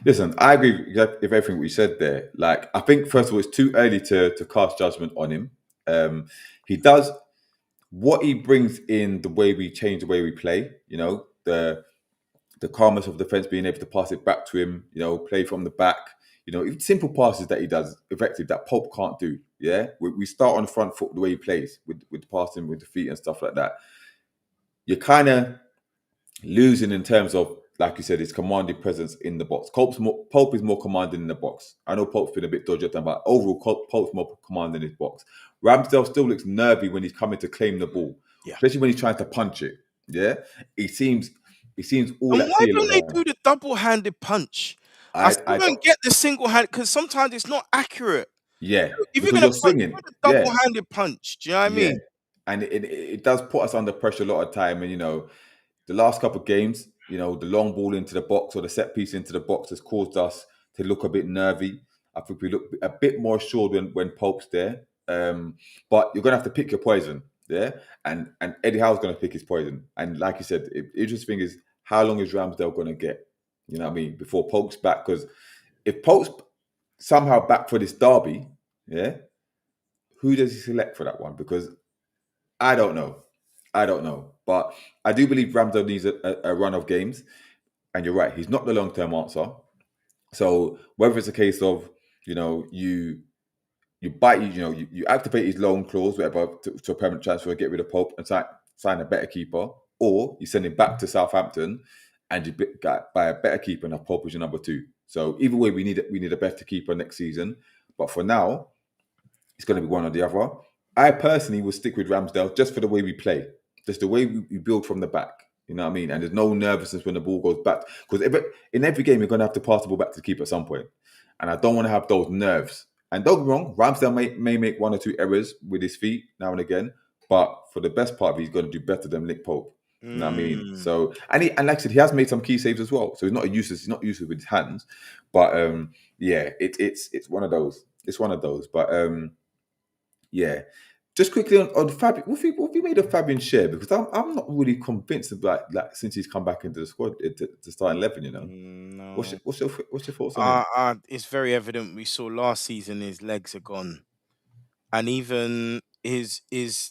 Listen, I agree with everything we said there. Like, I think, first of all, it's too early to cast judgment on him. He does what he brings in, the way we change the way we play, the calmness of defense, being able to pass it back to him, play from the back, even simple passes that he does effective that Pope can't do. Yeah. We start on the front foot the way he plays with passing with the feet and stuff like that. You're kind of losing in terms of, like you said, his commanding presence in the box. Pope is more commanding in the box. I know Pope's been a bit dodgy at the time, but overall, Pope's more commanding in his box. Ramsdale still looks nervy when he's coming to claim the ball, especially when he's trying to punch it. Yeah, he seems all And at why sea a lot don't of they the time. do the double-handed punch? I still I don't don't. get the single hand because sometimes it's not accurate. Yeah, If you're because gonna you're punch, swinging. do the Yeah, double-handed punch. Do you know what I yeah, mean? and it does put us under pressure a lot of time. And the last couple of games, the long ball into the box or the set piece into the box has caused us to look a bit nervy. I think we look a bit more assured when Pope's there. But you're gonna have to pick your poison, yeah. And Eddie Howe's gonna pick his poison. And like you said, interesting thing is how long is Ramsdale gonna get? You know what I mean? Before Pope's back, because if Pope's somehow back for this derby, yeah, who does he select for that one? Because I don't know. I don't know. But I do believe Ramsdale needs a run of games. And you're right, he's not the long term answer. So whether it's a case of, you bite, you activate his loan clause, whatever, to a permanent transfer, get rid of Pope and sign a better keeper, or you send him back to Southampton and you buy a better keeper and have Pope as your number two. So either way, we need a better keeper next season. But for now, it's going to be one or the other. I personally will stick with Ramsdale just for the way we play, just the way we build from the back. You know what I mean? And there's no nervousness when the ball goes back, because in every game you're going to have to pass the ball back to the keeper at some point, and I don't want to have those nerves. And don't get me wrong, Ramsdale may make one or two errors with his feet now and again, but for the best part, he's going to do better than Nick Pope. You know what I mean? Mm. So and like I said, he has made some key saves as well. So he's not useless with his hands, but yeah, it's one of those. It's one of those. But yeah. Just quickly on Fabian, what have you made of Fabian share? Because I'm not really convinced about like since he's come back into the squad to start 11. What's No. your, what's your what's your thoughts on him? It's very evident. We saw last season his legs are gone, and even his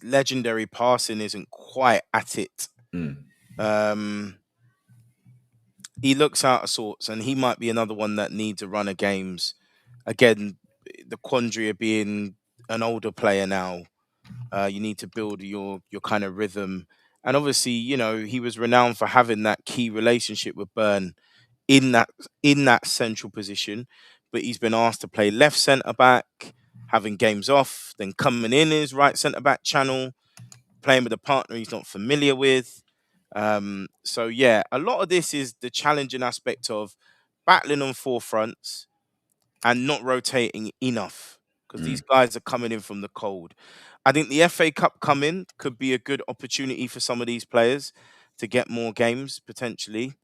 legendary passing isn't quite at it. Mm, Um, he looks out of sorts, and he might be another one that needs a run of games. Again, the quandary of being an older player now. You need to build your kind of rhythm, and obviously, he was renowned for having that key relationship with Burn in that central position. But he's been asked to play left centre back, having games off, then coming in his right centre back channel, playing with a partner he's not familiar with. So yeah, a lot of this is the challenging aspect of battling on four fronts and not rotating enough because these mm. guys are coming in from the cold. I think the FA Cup coming could be a good opportunity for some of these players to get more games potentially,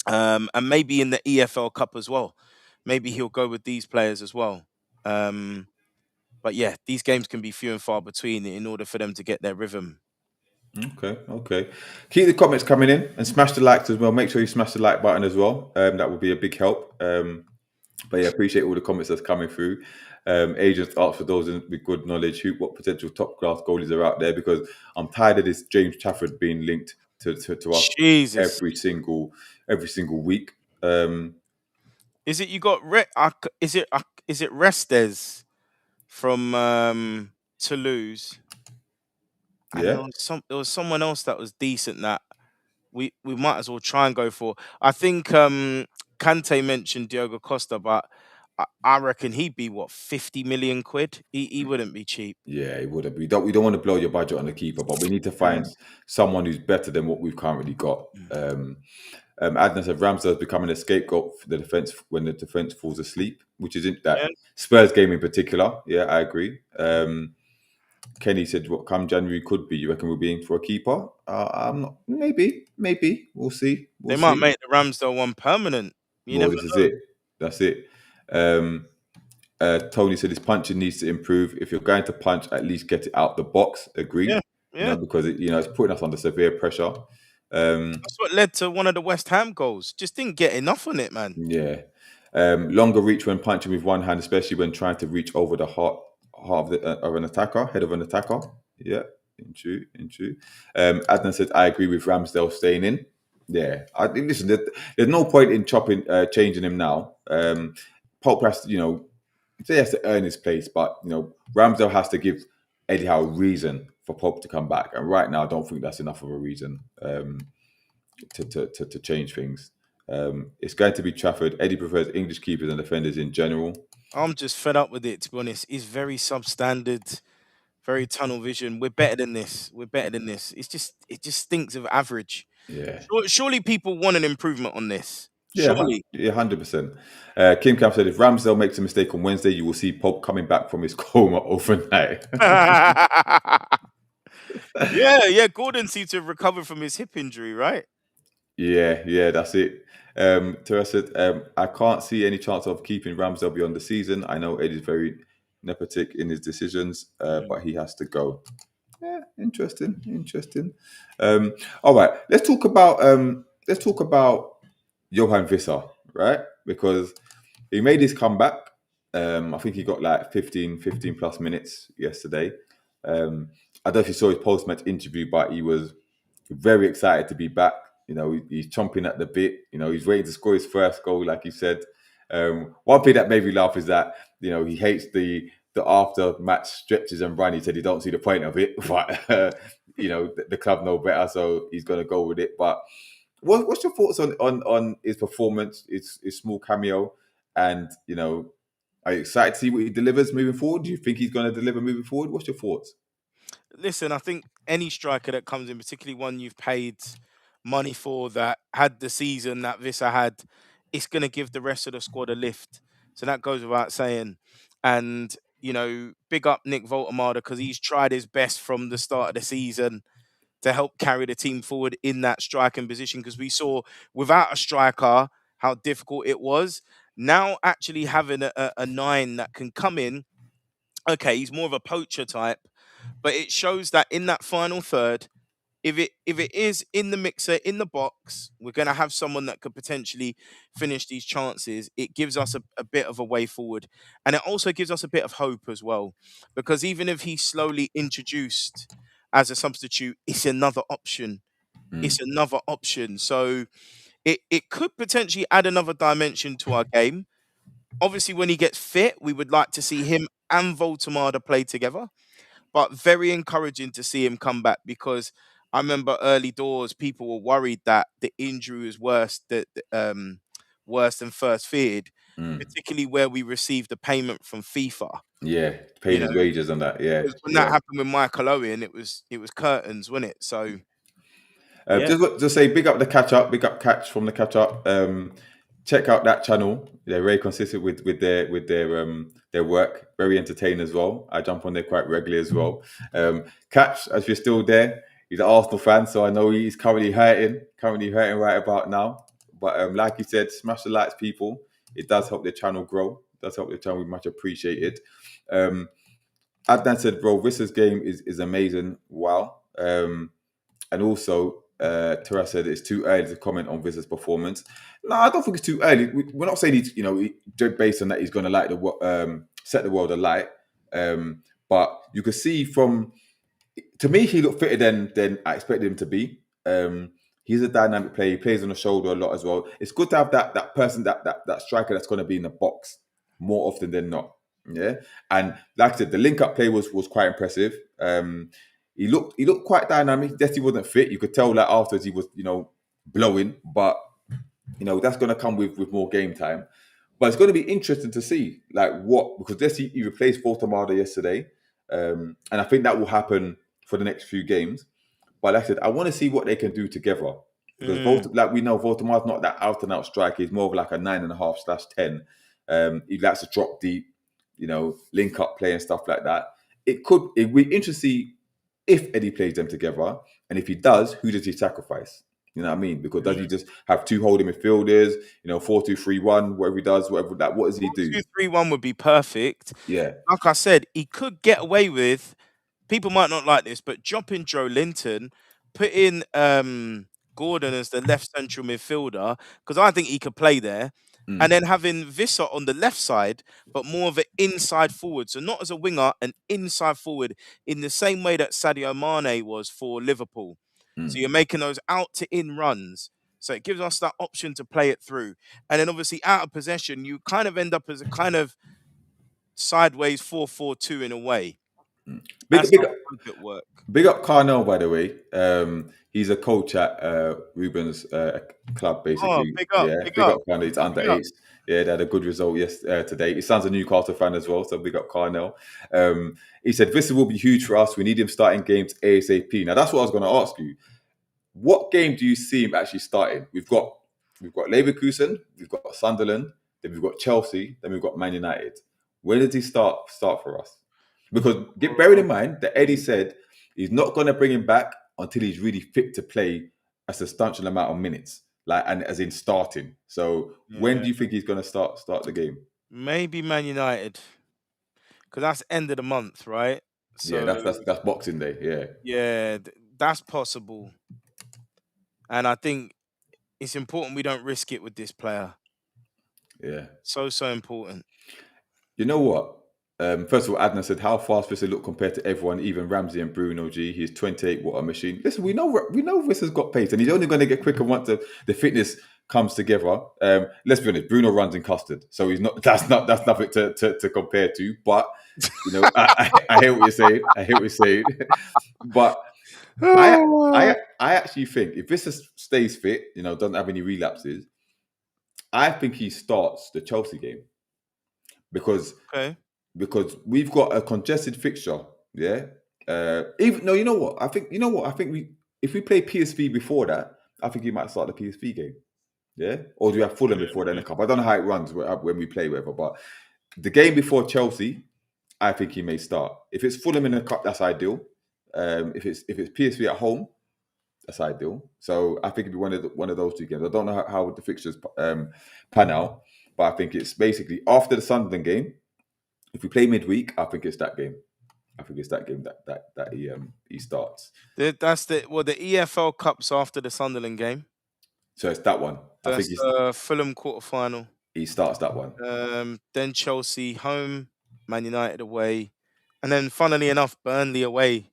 and maybe in the EFL Cup as well. Maybe he'll go with these players as well. Um, but yeah, these games can be few and far between in order for them to get their rhythm. Okay. Keep the comments coming in and smash the likes as well. Make sure you smash the like button as well. That would be a big help. But yeah, appreciate all the comments that's coming through. Agents ask for those with good knowledge what potential top class goalies are out there, because I'm tired of this James Trafford being linked to us Jesus, every single week. is it you got? Is it Restes from Toulouse? And Yeah, there was someone else that was decent that we might as well try and go for. I think Kante mentioned Diogo Costa, but I reckon he'd be what, 50 million quid. He wouldn't be cheap. yeah, it would have. We don't want to blow your budget on the keeper, but we need to find someone who's better than what we've currently got. Mm. Adnan said Ramsdale's becoming a scapegoat for the defense when the defense falls asleep, which isn't Yeah, that Spurs game in particular. Yeah, I agree. Kenny said, "What come January could be? You reckon we'll be in for a keeper? I'm not. Maybe. We'll see. they We'll might see. make the Ramsdale one permanent. You Well, never this is know. it. That's it." Um, Tony said his punching needs to improve. If you're going to punch, at least get it out the box. Yeah, Agreed. yeah. Because it's putting us under severe pressure. That's what led to one of the West Ham goals. Just didn't get enough on it, man. Yeah. Longer reach when punching with one hand, especially when trying to reach over the heart of an attacker, head of an attacker. Yeah, in true. Adnan said, I agree with Ramsdale staying in. Yeah, listen, there's no point in changing him now. Pope has to, he has to earn his place, but, Ramsdale has to give Eddie Howe a reason for Pope to come back. And right now, I don't think that's enough of a reason. To change things. It's going to be Trafford. Eddie prefers English keepers and defenders in general. I'm just fed up with it, to be honest. It's very substandard, very tunnel vision. We're better than this. We're better than this. It just stinks of average. Yeah. Surely people want an improvement on this. Yeah, Surely. yeah, 100%. Kim Camp said if Ramsdale makes a mistake on Wednesday, you will see Pope coming back from his coma overnight. Yeah. Gordon seemed to have recovered from his hip injury, right? Yeah, that's it. Teresa said, I can't see any chance of keeping Ramsdale beyond the season. I know Ed is very nepotic in his decisions, but he has to go. Yeah, interesting. All right, let's talk about Johan Visser, right? Because he made his comeback. I think he got like 15 plus minutes yesterday. I don't know if you saw his post-match interview, but he was very excited to be back. He's chomping at the bit. He's waiting to score his first goal, like he said. One thing that made me laugh is that he hates the after match stretches and run. He said he don't see the point of it, but the club know better, so he's going to go with it. But what's your thoughts on his performance, his small cameo, and are you excited to see what he delivers moving forward? Do you think he's going to deliver moving forward? What's your thoughts? Listen, I think any striker that comes in, particularly one you've paid money for that had the season that Vissa had, it's going to give the rest of the squad a lift. So that goes without saying. And, big up Nick Voltemada because he's tried his best from the start of the season to help carry the team forward in that striking position because we saw without a striker how difficult it was. Now, actually having a nine that can come in, okay, he's more of a poacher type, but it shows that in that final third, if it is in the mixer in the box, we're going to have someone that could potentially finish these chances. It gives us a bit of a way forward, and it also gives us a bit of hope as well, because even if he's slowly introduced as a substitute, it's another option. It's another option. So it could potentially add another dimension to our game. Obviously, when he gets fit, we would like to see him and Voltemada play together, but very encouraging to see him come back because I remember early doors people were worried that the injury was worse than first feared, Mm. particularly where we received the payment from FIFA. Yeah, You paid his know, wages on that. Yeah, 'cause when that yeah. happened with Michael Owen, it was curtains, wasn't it? So yeah, Just say big up the catch up, big up catch from the catch up. Check out that channel. They're very consistent with their work. Very entertaining as well. I jump on there quite regularly as well. Catch, as you're still there, he's an Arsenal fan, so I know he's currently hurting right about now. But like you said, smash the likes, people. It does help the channel grow. It does help the channel. We much appreciate it. Adnan said, bro, Vissa's game is amazing. Wow. And also, Teresa said it's too early to comment on Vissa's performance. No, I don't think it's too early. We're not saying based on that he's going to set the world alight. But you can see to me, he looked fitter than I expected him to be. He's a dynamic player. He plays on the shoulder a lot as well. It's good to have that person, that striker that's going to be in the box more often than not. Yeah, and like I said, the link up play was quite impressive. He looked quite dynamic. Yes, he wasn't fit. You could tell that afterwards he was blowing, but that's going to come with more game time. But it's going to be interesting to see because Desi he replaced Voltemada yesterday, and I think that will happen for the next few games. But like I said, I want to see what they can do together because we know Voltemada's not that out and out striker. He's more of like a 9.5/10. He likes to drop deep, link up play and stuff like that. It'd be interesting to see if Eddie plays them together, and if he does, who does he sacrifice? You know what I mean? Because does he just have two holding midfielders? 4-2-3-1, whatever he does, whatever that. What does he do? 2-3-1 would be perfect. Yeah. Like I said, he could get away with. People might not like this, but dropping Joe Linton, put in Gordon as the left central midfielder because I think he could play there, and then having Visser on the left side, but more of an inside forward. So not as a winger, an inside forward in the same way that Sadio Mane was for Liverpool. So you're making those out to in runs. So it gives us that option to play it through. And then obviously out of possession, you kind of end up as a kind of sideways 4-4-2 in a way. Big, That's big, how I hope it work. big up Carnell, by the way. He's a coach at Ruben's club, Oh, basically. big up, Yeah, big big up, up, kind of. It's under big up. eights. Yeah, they had a good result today. His son's a Newcastle fan as well, so big up Carnell. He said, "This will be huge for us. We need him starting games ASAP." Now, that's what I was going to ask you. What game do you see him actually starting? We've got Leverkusen, we've got Sunderland, then we've got Chelsea, then we've got Man United. Where does he start for us? Because bearing in mind that Eddie said he's not going to bring him back until he's really fit to play a substantial amount of minutes, like and as in starting. So when Yeah, do you think he's going to start the game? maybe Man United, because that's end of the month, right? Yeah, So that's Boxing Day. Yeah, yeah, that's possible, and I think it's important we don't risk it with this player. yeah. So important. You know what? First of all, Adnan said, "How fast Vissa look compared to everyone, even Ramsey and Bruno G. He's 28, what a machine." Listen, we know Vissa's got pace, and he's only going to get quicker once the fitness comes together. Let's be honest, Bruno runs in custard, so he's not. That's nothing to compare to. But I hear what you're saying. I hear what you're saying. But I actually think if Vissa stays fit, doesn't have any relapses, I think he starts the Chelsea game because Okay. we've got a congested fixture. Yeah. Even no, you know what? I think we if we play PSV before that, I think he might start the PSV game. Yeah. Or do we have Fulham before that in the cup? I don't know how it runs when we play whatever, but the game before Chelsea, I think he may start. If it's Fulham in the cup, that's ideal. If it's PSV at home, that's ideal. So I think it'd be one of those two games. I don't know how the fixtures pan out, but I think it's basically after the Sunderland game. If we play midweek, I think it's that game. I think it's that game that he starts. That's the EFL Cup's after the Sunderland game. So it's that one. I think That's the Fulham quarterfinal. he starts that one. Then Chelsea home, Man United away, and then funnily enough, Burnley away.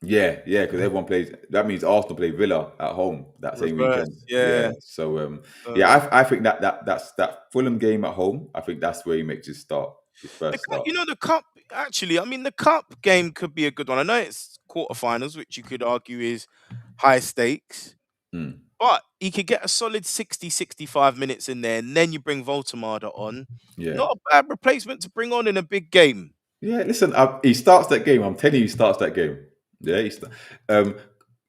Yeah, because everyone plays. That means Arsenal play Villa at home that same weekend. Reverse, Yeah. yeah. So Uh, I think that's that Fulham game at home. I think that's where he makes his the first cup, start. the cup. Actually, I mean, the cup game could be a good one. I know it's quarterfinals, which you could argue is high stakes, Mm, but he could get a solid 60, 65 minutes in there, and then you bring Voltemada on. yeah. Not a bad replacement to bring on in a big game. Yeah, listen, he starts that game. I'm telling you, he starts that game. Yeah, um,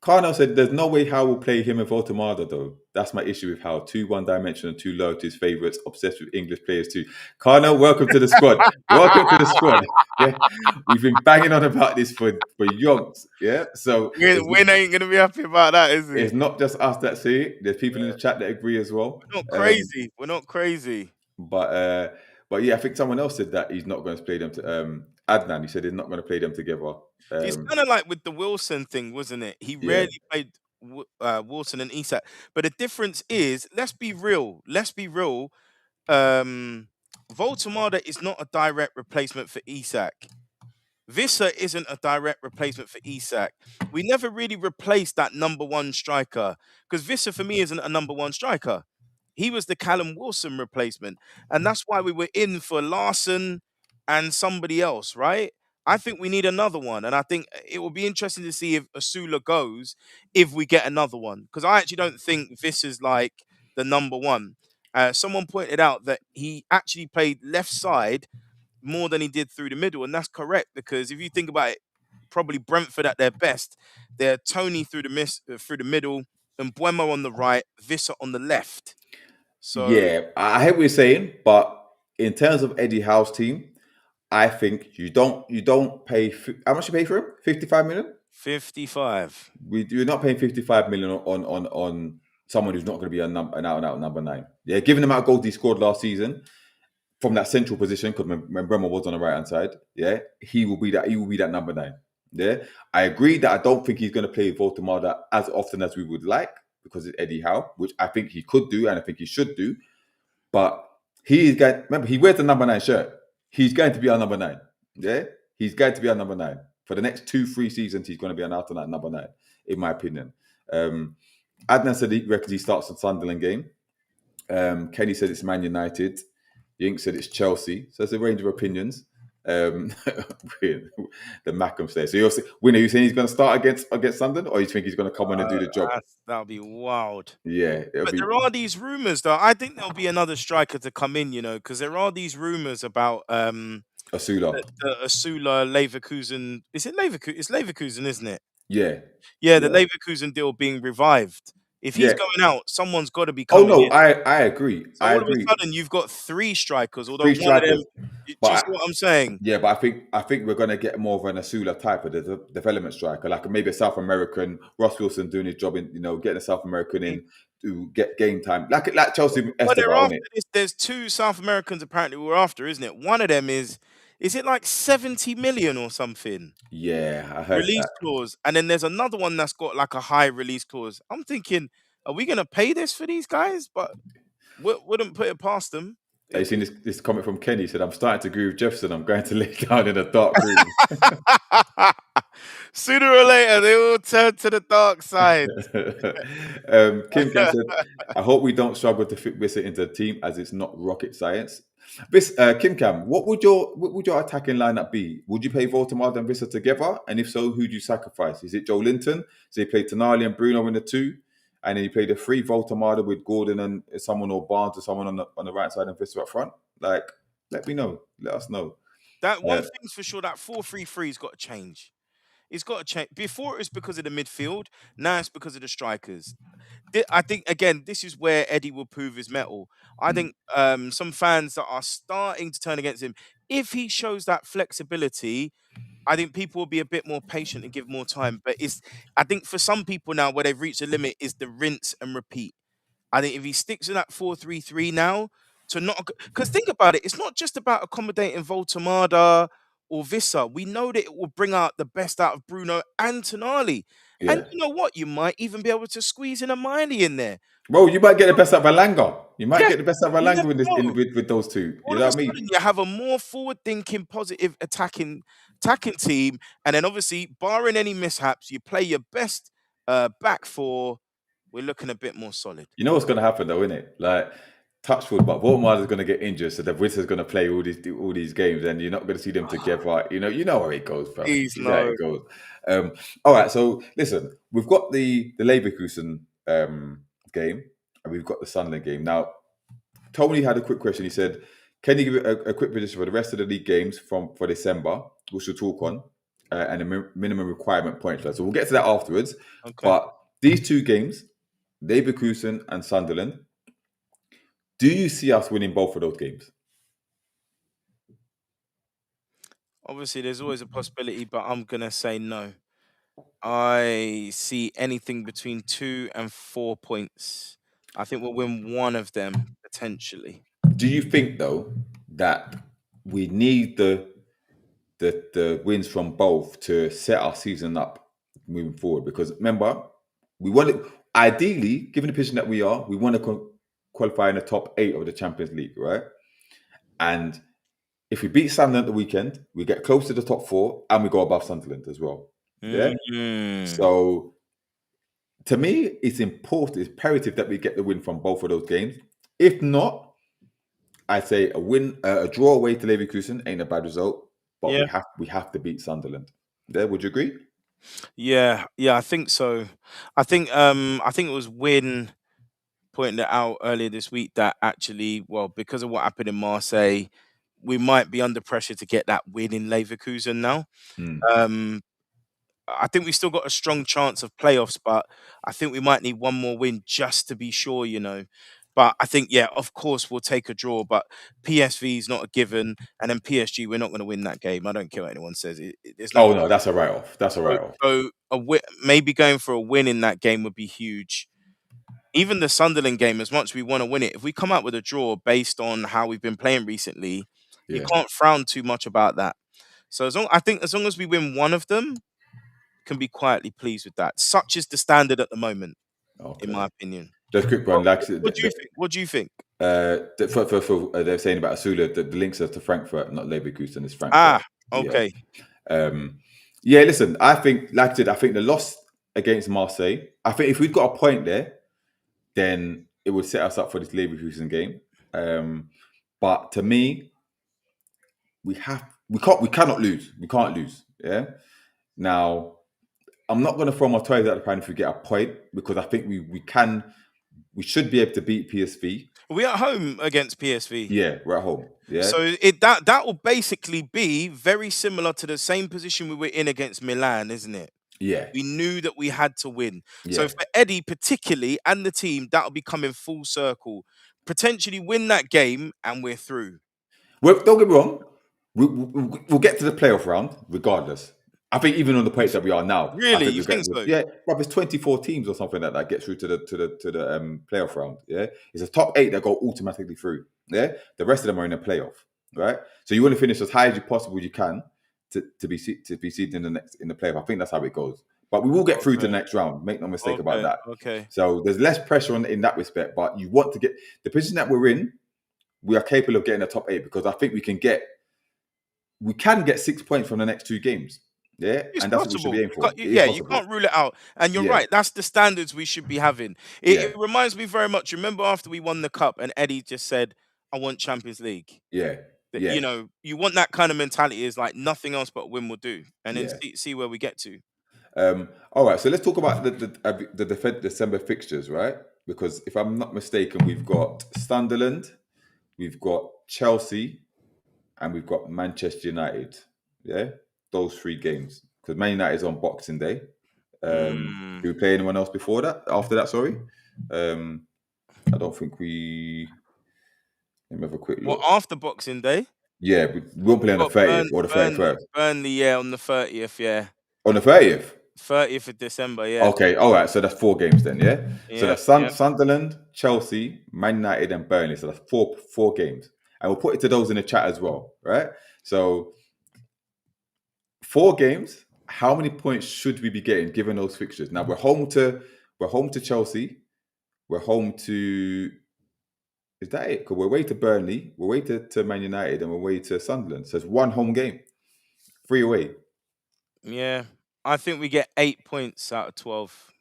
Carnell said there's no way Howe will play him and Voltemada, though. That's my issue with Howe. Too one-dimensional, too low to his favourites, obsessed with English players too. Carnell, welcome to the squad. Welcome to the squad. Yeah, we've been banging on about this for yonks. Yeah, so Win ain't gonna be happy about that, is he? it's not just us that say it. There's people in the chat that agree as well. We're not crazy. We're not crazy. But uh, but yeah, I think someone else said that he's not going to play them to Adnan. He said he's not going to play them together. It's kind of like with the Wilson thing, wasn't it? He Yeah, rarely played Wilson and Isak. But the difference is, let's be real. Let's be real. Um, Voltemada is not a direct replacement for Isak. Visser isn't a direct replacement for Isak. We never really replaced that number one striker because Visser for me isn't a number one striker. He was the Callum Wilson replacement, and that's why we were in for Larson and somebody else, right? I think we need another one, and I think it will be interesting to see if Asula goes if we get another one because I actually don't think Visser's like the number one. Someone pointed out that he actually played left side more than he did through the middle, and that's correct because if you think about it, probably Brentford at their best, they're Tony through the middle, and Buemo on the right, Visser on the left. So yeah. I hear what you're saying, but in terms of Eddie Howe's team, I think you don't pay how much you pay for him? 55 million. 55. You're not paying 55 million on someone who's not going to be an out and out number 9. Yeah, given the amount of goals he scored last season from that central position, because when Bremer was on the right hand side, yeah, he will be that number 9. Yeah, I agree that I don't think he's going to play Voltemada as often as we would like because it's Eddie Howe, which I think he could do and I think he should do. But he is going. Remember, he wears the number 9 shirt. He's going to be our number 9. Yeah, he's going to be our number 9 for the next 2-3 seasons. He's going to be an out and out number 9, in my opinion. Adnan said he reckons he starts the Sunderland game. Kenny said it's Man United. Yink said it's Chelsea. So there's a range of opinions. with the Mackham stay. So Winner, you saying he's going to start against Sunderland, or you think he's going to come on and do the job? That'll be wild. Yeah, it'll But be there are these rumors, though. I think there'll be another striker to come in, because there are these rumors about Asula. the Asula Leverkusen. Is it Leverkusen? It's Leverkusen, isn't it? Yeah, Yeah, the yeah, Leverkusen deal being revived. If he's yeah. going out, someone's got to be Oh coming no, in. I agree. So I all of a agree. sudden, you've got three strikers, although Three one of them. strikers, Do you see but what I'm saying? yeah, but I think we're gonna get more of an Asula type of development striker, like maybe a South American Ross Wilson doing his job in, getting a South American in to get game time, like Chelsea Well, they're Esteban, isn't after it? this. There's two South Americans apparently we're after, isn't it? One of them is it like 70 million or something? Yeah, I heard Release that. clause. And then there's another one that's got like a high release clause. I'm thinking, are we gonna pay this for these guys? But wouldn't put it past them. Have you seen this comment from Kenny? He said, "I'm starting to agree with Jefferson. I'm going to lay down in a dark room." Sooner or later, they all turn to the dark side. Kim Cam said, "I hope we don't struggle to fit Wissa into the team as it's not rocket science." Kim Cam, what would your attacking lineup be? Would you play Voldemort and Vissa together? And if so, who do you sacrifice? Is it Joe Linton? So you play Tonali and Bruno in the two, and then you play the three Voldemort with Gordon and someone, or Barnes or someone on the right side and Vissa up front? Like, let me know. Let us know. That one thing's for sure, that 4-3-3's got to change. It's got to change. Before it was because of the midfield, now it's because of the strikers. I think again, this is where Eddie will prove his mettle. I think some fans that are starting to turn against him, if he shows that flexibility, I think people will be a bit more patient and give more time. But I think for some people now, where they've reached the limit, is the rinse and repeat. I think if he sticks in that 4-3-3 now, because think about it, it's not just about accommodating Voltamada or Vissa. We know that it will bring out the best out of Bruno and Tonali. And Yeah. you know what? You might even be able to squeeze in a Miley in there. Well, you might get the best out of Alanga. You might Yeah, get the best out of you never Alanga know. with those two. You All know of a what I mean? sudden, you have a more forward-thinking, positive, attacking team, and then obviously, barring any mishaps, you play your best back four. We're looking a bit more solid. You know what's going to happen though, isn't it? Like, touchwood, but Volmar is going to get injured, so the Wizards going to play all these games, and you're not going to see them together. You know how it goes, bro. Please, You know how no. it goes. All right, so listen, we've got the Leverkusen game, and we've got the Sunderland game. Now, Tony had a quick question. He said, "Can you give a quick prediction for the rest of the league games for December, which we'll talk on, and the minimum requirement points?" So we'll get to that afterwards. Okay. But these two games, Leverkusen and Sunderland, do you see us winning both of those games? Obviously, there's always a possibility, but I'm gonna say no. I see anything between 2 and 4 points. I think we'll win one of them potentially. Do you think though that we need the wins from both to set our season up moving forward? Because remember, we want to ideally, given the position that we are, we want to qualify in the top 8 of the Champions League, right? And if we beat Sunderland at the weekend, we get close to the top 4 and we go above Sunderland as well. Yeah. So to me, it's important, it's imperative that we get the win from both of those games. If not, I say a draw away to Leverkusen ain't a bad result, but we have to beat Sunderland. There, would you agree? Yeah, I think so. I think it was Win pointing it out earlier this week that actually, well, because of what happened in Marseille, we might be under pressure to get that win in Leverkusen now. I think we still got a strong chance of playoffs, but I think we might need one more win just to be sure, But I think, of course, we'll take a draw, but PSV is not a given. And then PSG, we're not going to win that game. I don't care what anyone says. There's no. Oh, no, that's a write-off. That's a write-off. So maybe going for a win in that game would be huge. Even the Sunderland game, as much as we want to win it, if we come out with a draw based on how we've been playing recently, you can't frown too much about that. So I think as long as we win one of them, can be quietly pleased with that. Such is the standard at the moment, in my opinion. Just a quick one. What do you think? What do you think? They're saying about Asula, the links are to Frankfurt, not Leverkusen. It's Frankfurt. Okay. Listen, I think, like I said, I think the loss against Marseille, I think if we'd got a point there, then it would set us up for this Leverkusen game. But to me, we have we cannot lose. We can't lose. Yeah. Now, I'm not going to throw my toys out the pan if we get a point, because I think we should be able to beat PSV. We're at home against PSV. Yeah, we're at home. Yeah, So that will basically be very similar to the same position we were in against Milan, isn't it? yeah, We knew that we had to win. So yeah. for Eddie particularly and the team, that'll be coming full circle. Potentially win that game and we're through. Well, don't get me wrong. We'll get to the playoff round regardless. I think even on the You point that we are now, I really? think You we'll get. think so? Yeah, but there's 24 teams or something that get through to the playoff round. Yeah, it's a top 8 that go automatically through. Yeah, the rest of them are in a playoff, right? So you want to finish as high as you possible you can to be seeded in the playoff. I think that's how it goes. But we will get through to the Okay. next round. Make no mistake about Okay. that. Okay. So there's less pressure in that respect. But you want to get the position that we're in. We are capable of getting a top 8 because I think we can get 6 points from the next 2 games. Yeah, It's and that's what we should be possible. aiming You for. can't, It is yeah, you possible. can't rule it out. And you're Yeah, right. That's the standards we should be having. yeah, It reminds me very much. Remember after we won the cup and Eddie just said, "I want Champions League." yeah, yeah, You want that kind of mentality. Is like nothing else but win will do, and then yeah. see where we get to. All right, so let's talk about the December fixtures, right? Because if I'm not mistaken, we've got Sunderland, we've got Chelsea, and we've got Manchester United. Yeah, those 3 games. Because Man United is on Boxing Day. Mm. Do we play anyone else before that? After that, sorry. I don't think we. Let me have a quick Well, look. after Boxing Day, Yeah, we won't play we've on the got 30th or the 31st. Burnley, yeah, on the 30th, yeah, On the 30th. 30th of December, yeah, Okay, all right. So that's 4 games then, yeah. So yeah, that's yeah. Sunderland, Chelsea, Man United, and Burnley. So that's four games, and we'll put it to those in the chat as well, right? So 4 games. How many points should we be getting given those fixtures? Now we're home to Chelsea. We're home to. Is that it? Because we're away to Burnley, we're away to Man United, and we're away to Sunderland. So it's 1 home game, 3 away. Yeah. I think we get 8 points out of 12.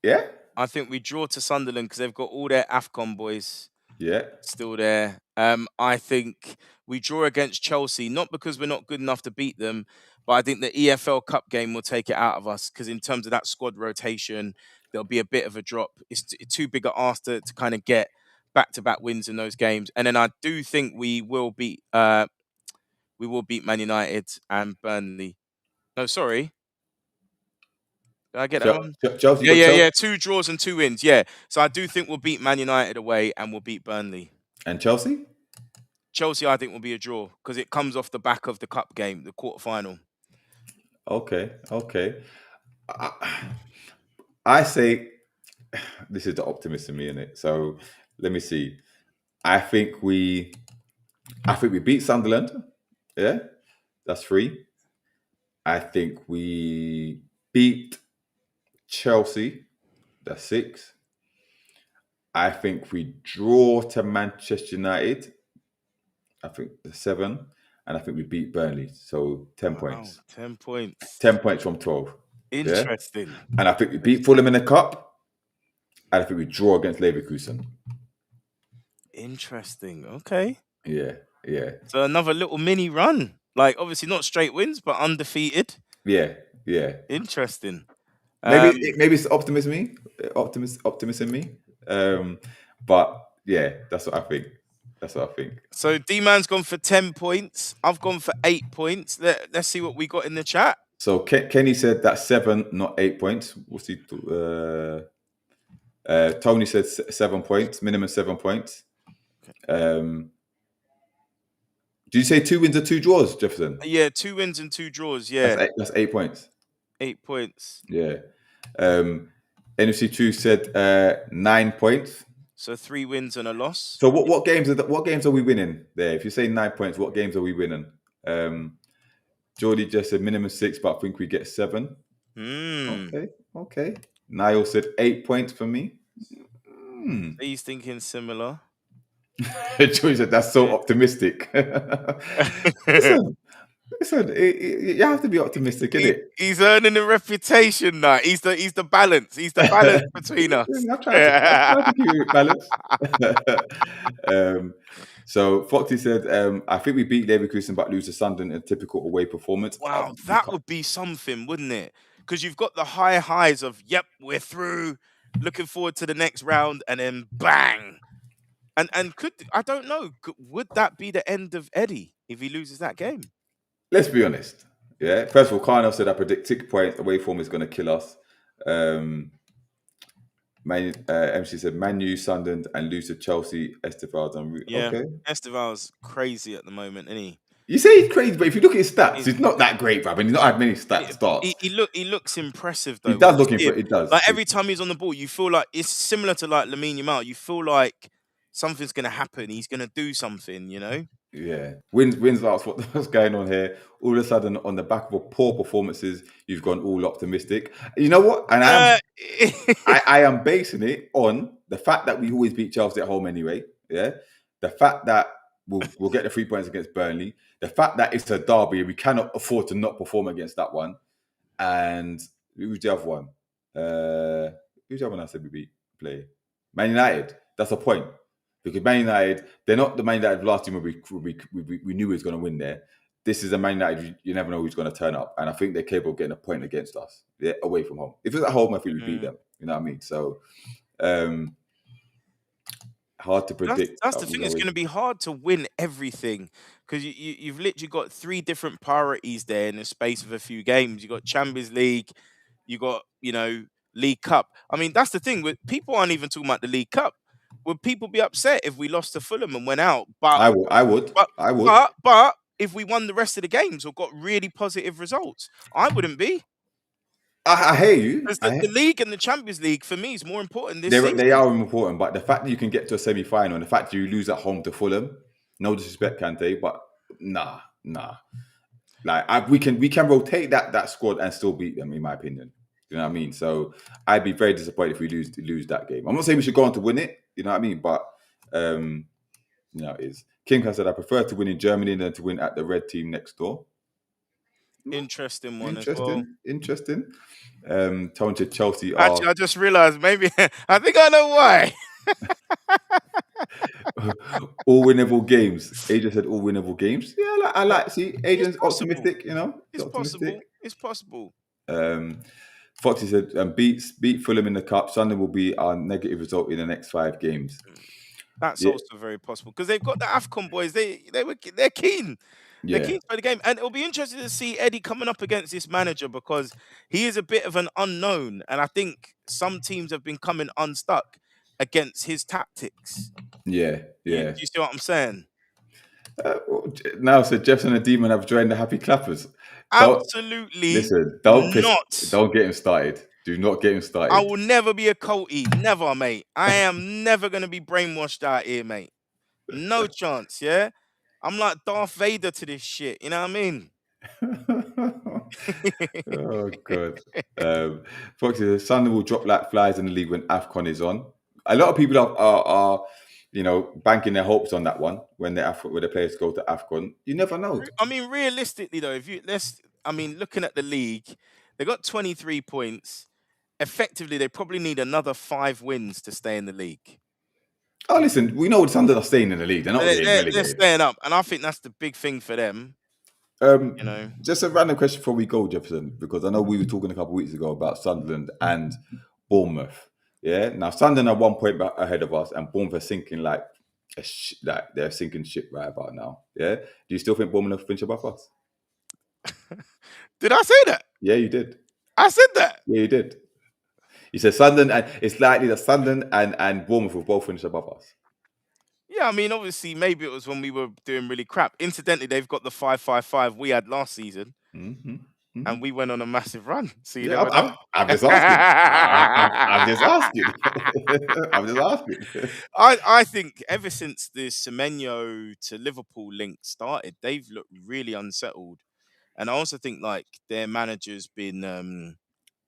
Yeah, I think we draw to Sunderland because they've got all their AFCON boys yeah. still there. I think we draw against Chelsea, not because we're not good enough to beat them, but I think the EFL Cup game will take it out of us because in terms of that squad rotation, there'll be a bit of a drop. It's too big a ask to kind of get back-to-back wins in those games. And then I do think we will beat Man United and Burnley. No, sorry. Did I get that wrong? Chelsea Yeah, got yeah, Chelsea yeah. 2 draws and 2 wins. Yeah. So I do think we'll beat Man United away and we'll beat Burnley. and Chelsea. Chelsea, I think, will be a draw because it comes off the back of the cup game, the quarterfinal. Okay, okay. I say this is the optimist in me, isn't it? So let me see. I think we beat Sunderland. Yeah, that's 3. I think we beat Chelsea. That's 6. I think we draw to Manchester United. I think that's 7. And I think we beat Burnley. So 10 Wow, points. 10 points. 10 points from 12. Yeah. Interesting. And I think we beat Fulham in the cup. And I think we draw against Leverkusen. Interesting. Okay. Yeah, yeah. So another little mini run. Like, obviously not straight wins, but undefeated. Yeah, yeah. Interesting. Maybe it's optimism in me. But yeah, that's what I think. So D-Man's gone for 10 points. I've gone for 8 points. Let's see what we got in the chat. So Kenny said that's 7, not 8 points. What's he? Tony said 7 points, minimum 7 points. Did you say 2 wins or 2 draws, Jefferson? Yeah, 2 wins and 2 draws. Yeah, That's 8 points. 8 points. Yeah. NFC2 said 9 points. So 3 wins and a loss. So what games are we winning there? If you say 9 points, what games are we winning? Geordie just said minimum 6, but I think we get 7. Okay. Niall said 8 points for me. He's thinking similar. Geordie said that's so optimistic. Listen, Listen, you have to be optimistic, innit? He's earning a reputation now. He's the balance. He's the balance between us. I try to keep it balanced. um, so Foxy said, I think we beat Leverkusen but lose to Sunderland in a typical away performance. Wow, We that can't. would be something, wouldn't it? Because you've got the high highs of, yep, we're through, looking forward to the next round, and then bang. And could I don't know, would that be the end of Eddie if he loses that game? Let's be honest. Yeah. First of all, Carnell said I predict 6 points away form is going to kill us. MC said Man U, Sunderland, and lose to Chelsea, Estevado. Yeah, Okay. Esteval's crazy at the moment, isn't he? You say he's crazy, but if you look at his stats, He's, he's not that great, bro. I mean, he's not had many he, starts. he looks impressive He though when does you looking see for him. it. Does. Like every time he's on the ball, you feel like it's similar to like Lamine Yamal. You feel like something's gonna happen. He's gonna do something, you know. Yeah, wins last. What's going on here? All of a sudden, on the back of a poor performances, you've gone all optimistic. You know what? And Uh, I am basing it on the fact that we always beat Chelsea at home anyway. Yeah, the fact that we'll get the 3 points against Burnley. The fact that it's a derby, we cannot afford to not perform against that one. And who's the other one? Who's the other one I said we beat? Play Man United. That's a point. Because Man United, they're not the Man United of last year where we knew we was going to win there. This is a Man United, you never know who's going to turn up. And I think they're capable of getting a point against us. They're away from home. If it's at home, I think we beat them. You know what I mean? So, hard to predict. That's the thing. It's going to be hard to win everything because you've literally got three different priorities there in the space of a few games. You got Champions League, you got League Cup. I mean, that's the thing. With people aren't even talking about the League Cup. Would people be upset if we lost to Fulham and went out? But I would. but if we won the rest of the games or got really positive results, I wouldn't be. I hear you. Because the league and the Champions League for me is more important this season. They are important, but the fact that you can get to a semi-final and the fact that you lose at home to Fulham, no disrespect, Kante, but nah. Like we can rotate that squad and still beat them, in my opinion. You know what I mean? So I'd be very disappointed if we lose that game. I'm not saying we should go on to win it. You know what I mean? But it is. King has said I prefer to win in Germany than to win at the red team next door. Interesting one as well. Interesting. Talented Chelsea are. Actually, I just realised maybe I think I know why. All winnable games. Adrian said all winnable games. Yeah, I like. See, Adrian's optimistic. You know, it's optimistic. possible. Foxy said beat Fulham in the cup. Sunday will be our negative result in the next 5 games. That's also very possible because they've got the AFCON boys. They're keen. Yeah. They're keen for the game, and it'll be interesting to see Eddie coming up against this manager because he is a bit of an unknown, and I think some teams have been coming unstuck against his tactics. Yeah. Do you see what I'm saying? Now, so Jefferson and Demon have joined the Happy Clappers. Absolutely. Listen, don't get him started. Do not get him started. I will never be a culty. Never, mate. I am never going to be brainwashed out here, mate. No chance, yeah? I'm like Darth Vader to this shit. You know what I mean? Oh, God. Foxy says Sunday will drop like flies in the league when AFCON is on. A lot of people are banking their hopes on that one when the players go to AFCON. You never know. I mean, realistically, though, looking at the league, they got 23 points. Effectively, they probably need another 5 wins to stay in the league. Oh, listen, we know the Sunderland are staying in the league. They're not getting relegated. They're staying up, and I think that's the big thing for them. Just a random question before we go, Jefferson, because I know we were talking a couple of weeks ago about Sunderland and Bournemouth. Yeah, now Sunderland are 1 point ahead of us, and Bournemouth are sinking like they're sinking ship right about now. Yeah, do you still think Bournemouth will finish above us? Did I say that? Yeah, you did. I said that. Yeah, you did. You said Sunderland, and it's likely that Sunderland and Bournemouth will both finish above us. Yeah, I mean, obviously, maybe it was when we were doing really crap. Incidentally, they've got the 5-5-5 we had last season, and we went on a massive run. So you never know. I'm just asking. I'm just asking. I'm just asking. I think ever since the Semenyo to Liverpool link started, they've looked really unsettled, and I also think like their manager's been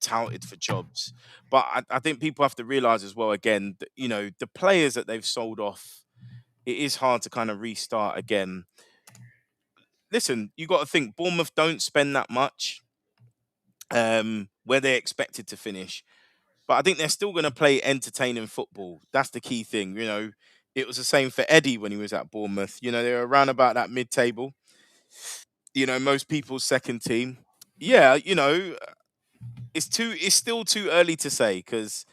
touted for jobs. But I think people have to realize as well, again, that, the players that they've sold off, it is hard to kind of restart again. listen, you got to think Bournemouth don't spend that much where they're expected to finish. But I think they're still going to play entertaining football. That's the key thing. It was the same for Eddie when he was at Bournemouth. They were around about that mid-table. Most people's second team. Yeah, it's still too early to say because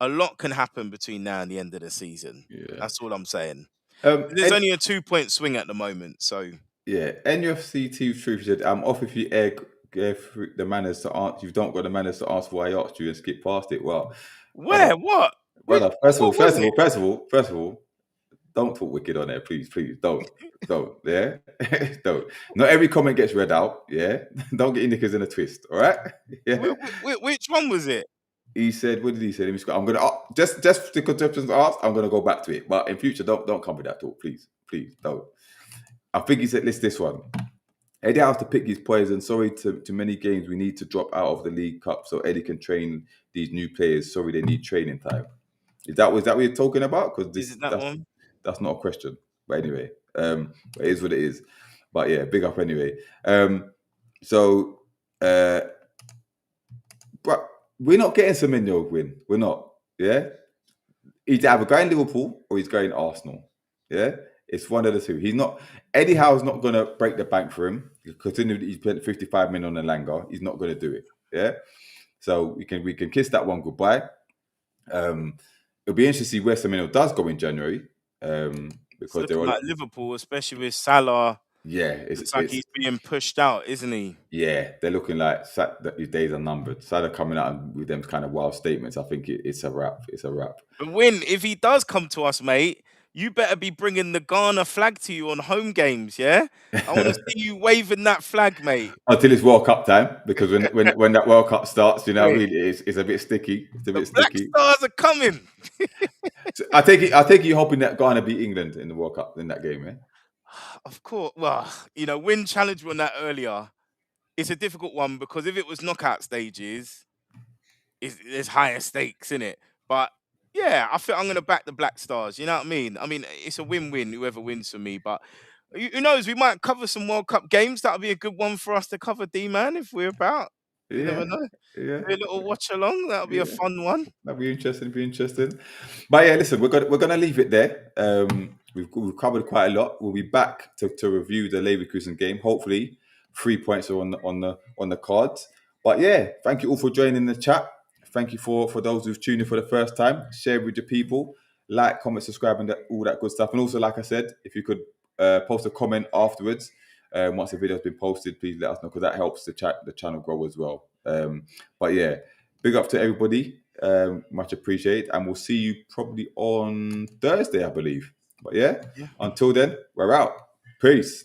a lot can happen between now and the end of the season. Yeah. That's all I'm saying. There's only a 2-point swing at the moment, so yeah. NUFC Team Truth said, "I'm off if you through the manners to answer. You don't got the manners to ask why I asked you and skip past it." Well, brother, what? brother. First What was it? of all, don't talk wicked on there, please, don't. Yeah, don't. Not every comment gets read out. Yeah, don't get your knickers in a twist. All right. Yeah. Which one was it? He said, "What did he say? I'm gonna just the conceptions asked. I'm gonna go back to it, but in future, don't come with that talk, please, don't." I think he said, "List this one. Eddie has to pick his poison. Sorry to many games we need to drop out of the League Cup so Eddie can train these new players. Sorry, they need training time." Was that what you're talking about? Because Is it that one? that's not a question. But anyway, it is what it is. But yeah, big up anyway. But we're not getting Semenyo win. We're not. Yeah. He's either going Liverpool or he's going Arsenal. Yeah. It's one of the two. He's not. Eddie Howe's not going to break the bank for him. Considering he spent 55 million on Elanga, he's not going to do it. Yeah. So we can kiss that one goodbye. It'll be interesting to see where Semenyo does go in January. Because they're like Liverpool, especially with Salah. Yeah, it's like he's being pushed out, isn't he? Yeah, they're looking like his days are numbered. Salah coming out with them kind of wild statements. I think it's a wrap. It's a wrap. But if he does come to us, mate, you better be bringing the Ghana flag to you on home games. Yeah, I want to see you waving that flag, mate. Until it's World Cup time, because when that World Cup starts, what I mean, it's a bit sticky. It's a bit sticky. Black Stars are coming. So I think you're hoping that Ghana beat England in the World Cup in that game, yeah? Of course. Well, Win challenged me on that earlier. It's a difficult one because if it was knockout stages, there's higher stakes in it. But yeah, I think I'm going to back the Black Stars. You know what I mean? I mean, it's a win-win, whoever wins for me. But who knows? We might cover some World Cup games. That'll be a good one for us to cover, D-Man, if we're about. You never know. Yeah. A little watch along. That'll be a fun one. That'll be interesting. But yeah, listen, we're gonna leave it there. We've covered quite a lot. We'll be back to review the Leverkusen game. Hopefully, 3 points are on the cards. But yeah, thank you all for joining the chat. Thank you for those who've tuned in for the first time. Share with your people, like, comment, subscribe, and all that good stuff. And also, like I said, if you could post a comment afterwards. Once the video's been posted, please let us know because that helps the channel grow as well. But yeah, big up to everybody. Much appreciated. And we'll see you probably on Thursday, I believe. But yeah. Until then, we're out. Peace.